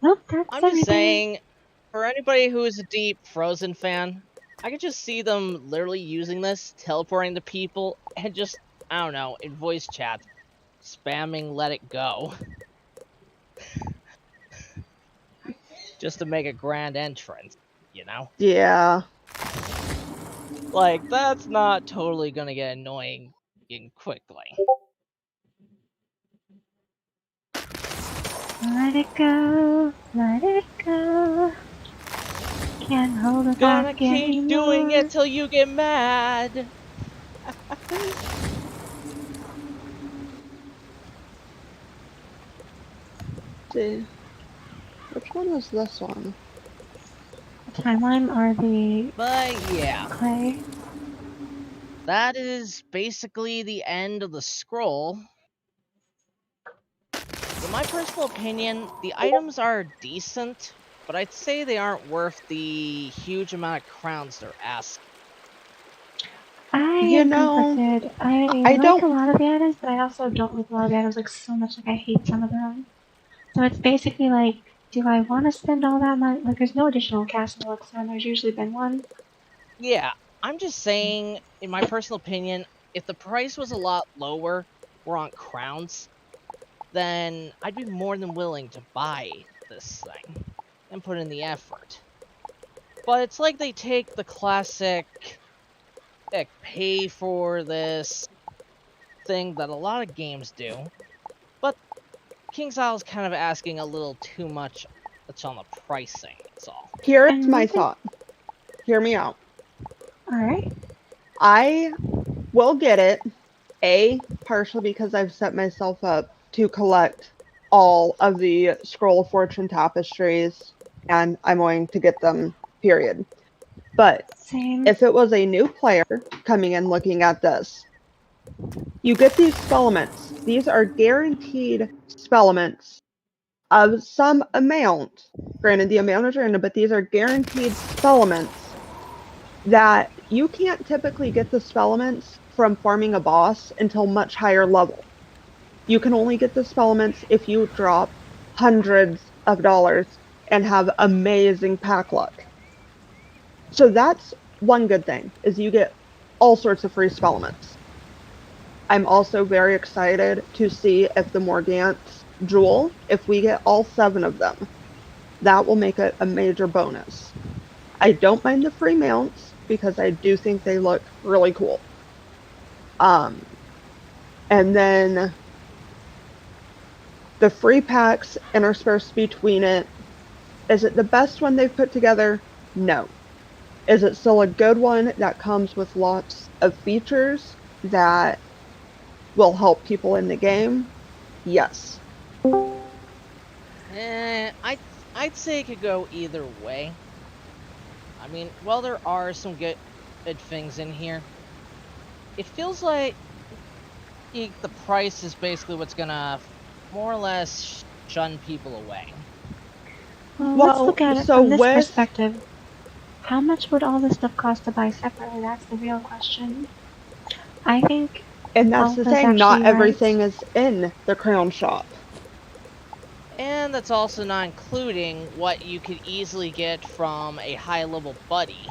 Speaker 1: Nope, that's
Speaker 3: I'm just
Speaker 1: everything.
Speaker 3: saying, for anybody who is a deep Frozen fan, I could just see them literally using this, teleporting to people, and just, I don't know, in voice chat, spamming let it go. Just to make a grand entrance, you know?
Speaker 2: Yeah.
Speaker 3: Like, that's not totally gonna get annoying quickly.
Speaker 1: Let it go, let it go. Can't hold it
Speaker 3: Gonna
Speaker 1: back
Speaker 3: keep
Speaker 1: anymore.
Speaker 3: doing it till you get mad.
Speaker 2: See, which one was this one?
Speaker 1: The timeline or the
Speaker 3: But yeah,
Speaker 1: clay?
Speaker 3: that is basically the end of the scroll. In my personal opinion, the items are decent, but I'd say they aren't worth the huge amount of crowns they're asking.
Speaker 1: I
Speaker 2: You
Speaker 1: am
Speaker 2: know,
Speaker 1: conflicted. I
Speaker 2: I
Speaker 1: like a
Speaker 2: don't.
Speaker 1: lot of the items, but I also don't like a lot of the items like so much. Like I hate some of them. So it's basically like, do I want to spend all that money? Like, there's no additional cast elixir, and there's usually been one.
Speaker 3: Yeah, I'm just saying, in my personal opinion, if the price was a lot lower or on crowns, then I'd be more than willing to buy this thing and put in the effort. But it's like they take the classic pay for this thing that a lot of games do, but King's Isle is kind of asking a little too much on the pricing, that's all.
Speaker 2: Here's
Speaker 1: And
Speaker 2: my
Speaker 1: one thing.
Speaker 2: thought. Hear me out.
Speaker 1: All right.
Speaker 2: I will get it. Partially because I've set myself up to collect all of the Scroll of Fortune tapestries, and I'm going to get them, period. But
Speaker 1: Same.
Speaker 2: if it was a new player coming in looking at this, you get these spellements. These are guaranteed spellements of some amount. Granted, the amount is random, but these are guaranteed spellements that you can't typically get the spellements from farming a boss until much higher level. You can only get the spellements if you drop hundreds of dollars and have amazing pack luck. So that's one good thing, is you get all sorts of free spellements. I'm also very excited to see if the Morgant's Jewel, if we get all 7 of them, that will make it a major bonus. I don't mind the free mounts because I do think they look really cool. And then the free packs interspersed between it. Is it the best one they've put together? No. Is it still a good one that comes with lots of features that will help people in the game? Yes.
Speaker 3: I'd say it could go either way. I mean, while there are some good things in here, it feels like the price is basically what's gonna more or less shun people away.
Speaker 1: Well, let's look at it
Speaker 2: so
Speaker 1: from this
Speaker 2: with,
Speaker 1: perspective. How much would all this stuff cost to buy separately? That's the real question. I think
Speaker 2: and that's the
Speaker 1: Alpha's
Speaker 2: thing, not
Speaker 1: actually
Speaker 2: everything
Speaker 1: right.
Speaker 2: is in the Crown Shop.
Speaker 3: And that's also not including what you could easily get from a high-level buddy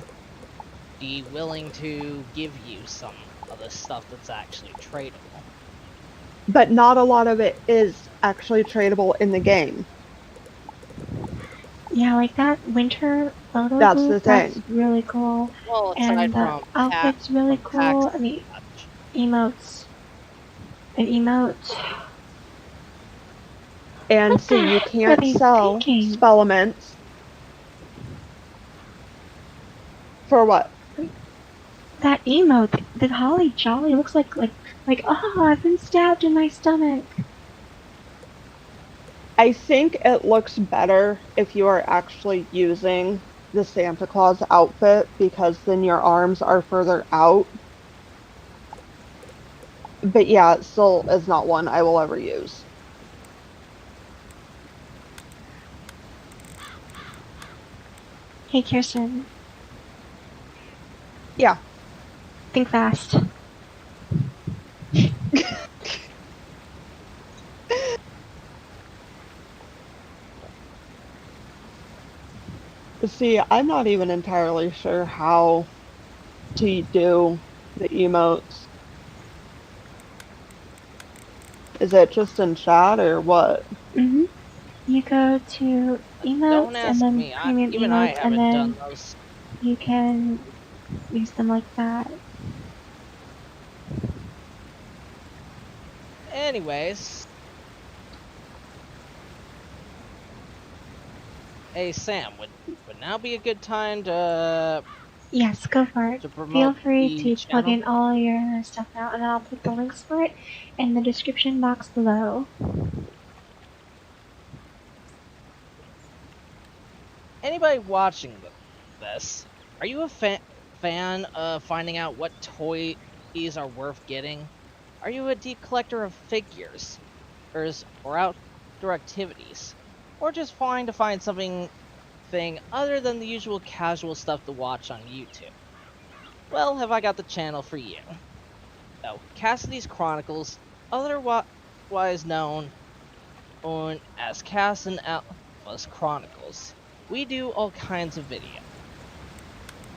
Speaker 3: be willing to give you some of the stuff that's actually tradable.
Speaker 2: But not a lot of it is actually tradable in the game.
Speaker 1: Yeah, like that winter photo
Speaker 2: That's
Speaker 1: booth,
Speaker 2: the
Speaker 1: that's
Speaker 2: thing.
Speaker 1: really cool.
Speaker 3: Well, aside
Speaker 1: And the
Speaker 3: from
Speaker 1: outfit's really cool.
Speaker 3: packs
Speaker 1: And the
Speaker 3: and such.
Speaker 1: emotes. An emote.
Speaker 2: And
Speaker 1: What
Speaker 2: see,
Speaker 1: the
Speaker 2: you
Speaker 1: heck
Speaker 2: can't
Speaker 1: are they
Speaker 2: sell
Speaker 1: thinking?
Speaker 2: spellements. For what?
Speaker 1: That emote, the Holly Jolly looks like, oh, I've been stabbed in my stomach.
Speaker 2: I think it looks better if you are actually using the Santa Claus outfit, because then your arms are further out. But yeah, it still is not one I will ever use.
Speaker 1: Hey, Kirsten.
Speaker 2: Yeah.
Speaker 1: Think fast.
Speaker 2: See, I'm not even entirely sure how to do the emotes. Is it just in chat or what?
Speaker 1: Mm-hmm. You go to
Speaker 3: Don't
Speaker 1: emotes and
Speaker 3: ask
Speaker 1: then
Speaker 3: me.
Speaker 1: premium
Speaker 3: Even I
Speaker 1: emotes, and
Speaker 3: haven't done
Speaker 1: then
Speaker 3: those.
Speaker 1: you can use them like that.
Speaker 3: Anyways. Hey, Sam, would now be a good time to
Speaker 1: Yes, go for it. Feel
Speaker 3: promote
Speaker 1: free
Speaker 3: the
Speaker 1: to plug
Speaker 3: channel?
Speaker 1: in all your stuff now, and I'll put the links for it in the description box below.
Speaker 3: Anybody watching this, are you a fan of finding out what toys are worth getting? Are you a deep collector of figures, or outdoor activities, or just trying to find something other than the usual casual stuff to watch on YouTube? Well, have I got the channel for you. So, Cassidy's Chronicles, otherwise known as Cass and Alpha's Chronicles. We do all kinds of video,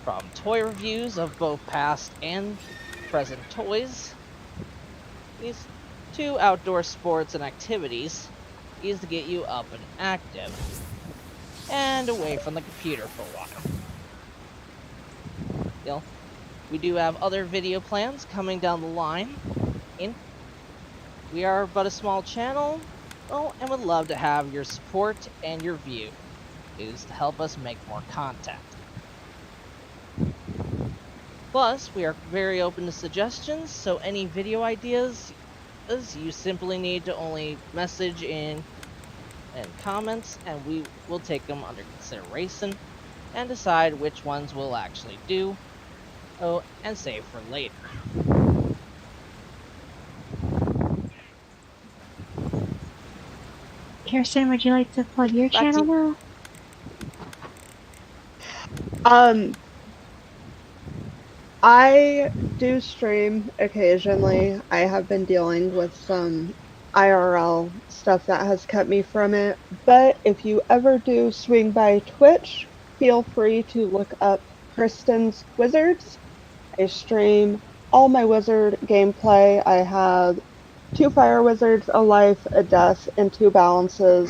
Speaker 3: from toy reviews of both past and present toys, these to outdoor sports and activities, is to get you up and active, and away from the computer for a while. We do have other video plans coming down the line. We are but a small channel, and would love to have your support and your views to help us make more content. Plus, we are very open to suggestions, so any video ideas, you simply need to only message in comments, and we will take them under consideration and decide which ones we'll actually do, and save for later.
Speaker 1: Kirsten, would you like to plug your channel now?
Speaker 2: I do stream occasionally. I have been dealing with some IRL stuff that has kept me from it. But if you ever do swing by Twitch, feel free to look up Kristen's Wizards. I stream all my wizard gameplay. I have 2 fire wizards, a life, a death, and 2 balances.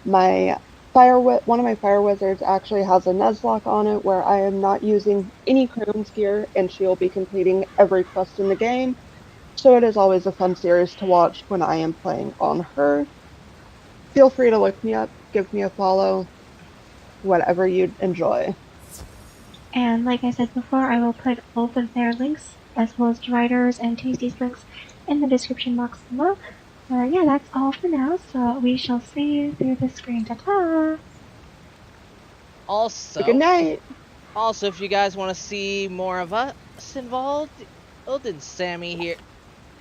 Speaker 2: One of my fire wizards actually has a Nuzlocke on it where I am not using any Crown's gear, and she will be completing every quest in the game. So it is always a fun series to watch when I am playing on her. Feel free to look me up, give me a follow, whatever you enjoy.
Speaker 1: And like I said before, I will put both of their links, as well as Writers and Tasty's links, in the description box below. Yeah, that's all for now, so we shall see you through the screen. Ta-ta!
Speaker 3: Also,
Speaker 2: Good night.
Speaker 3: Also, if you guys want to see more of us involved in Sammy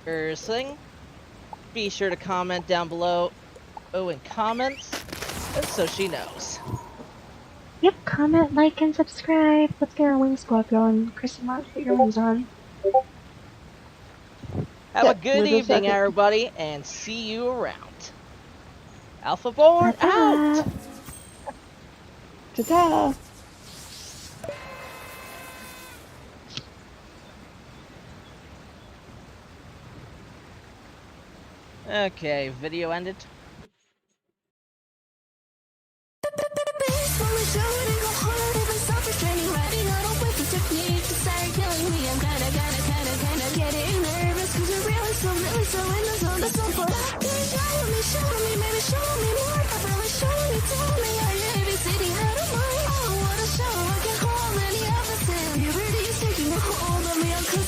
Speaker 3: here thing, be sure to comment down below in comments so she knows.
Speaker 1: Yep, comment, like, and subscribe. Let's get our wings go up, going. Kristen, why don't you put your wings on?
Speaker 3: Have
Speaker 2: Yeah,
Speaker 3: a good
Speaker 2: wait a
Speaker 3: evening,
Speaker 2: second.
Speaker 3: everybody, and see you around. Alpha Board
Speaker 1: Ta-ta!
Speaker 3: out!
Speaker 2: Ta-ta.
Speaker 3: Okay, video ended.
Speaker 4: So in the zone, show me, maybe show me.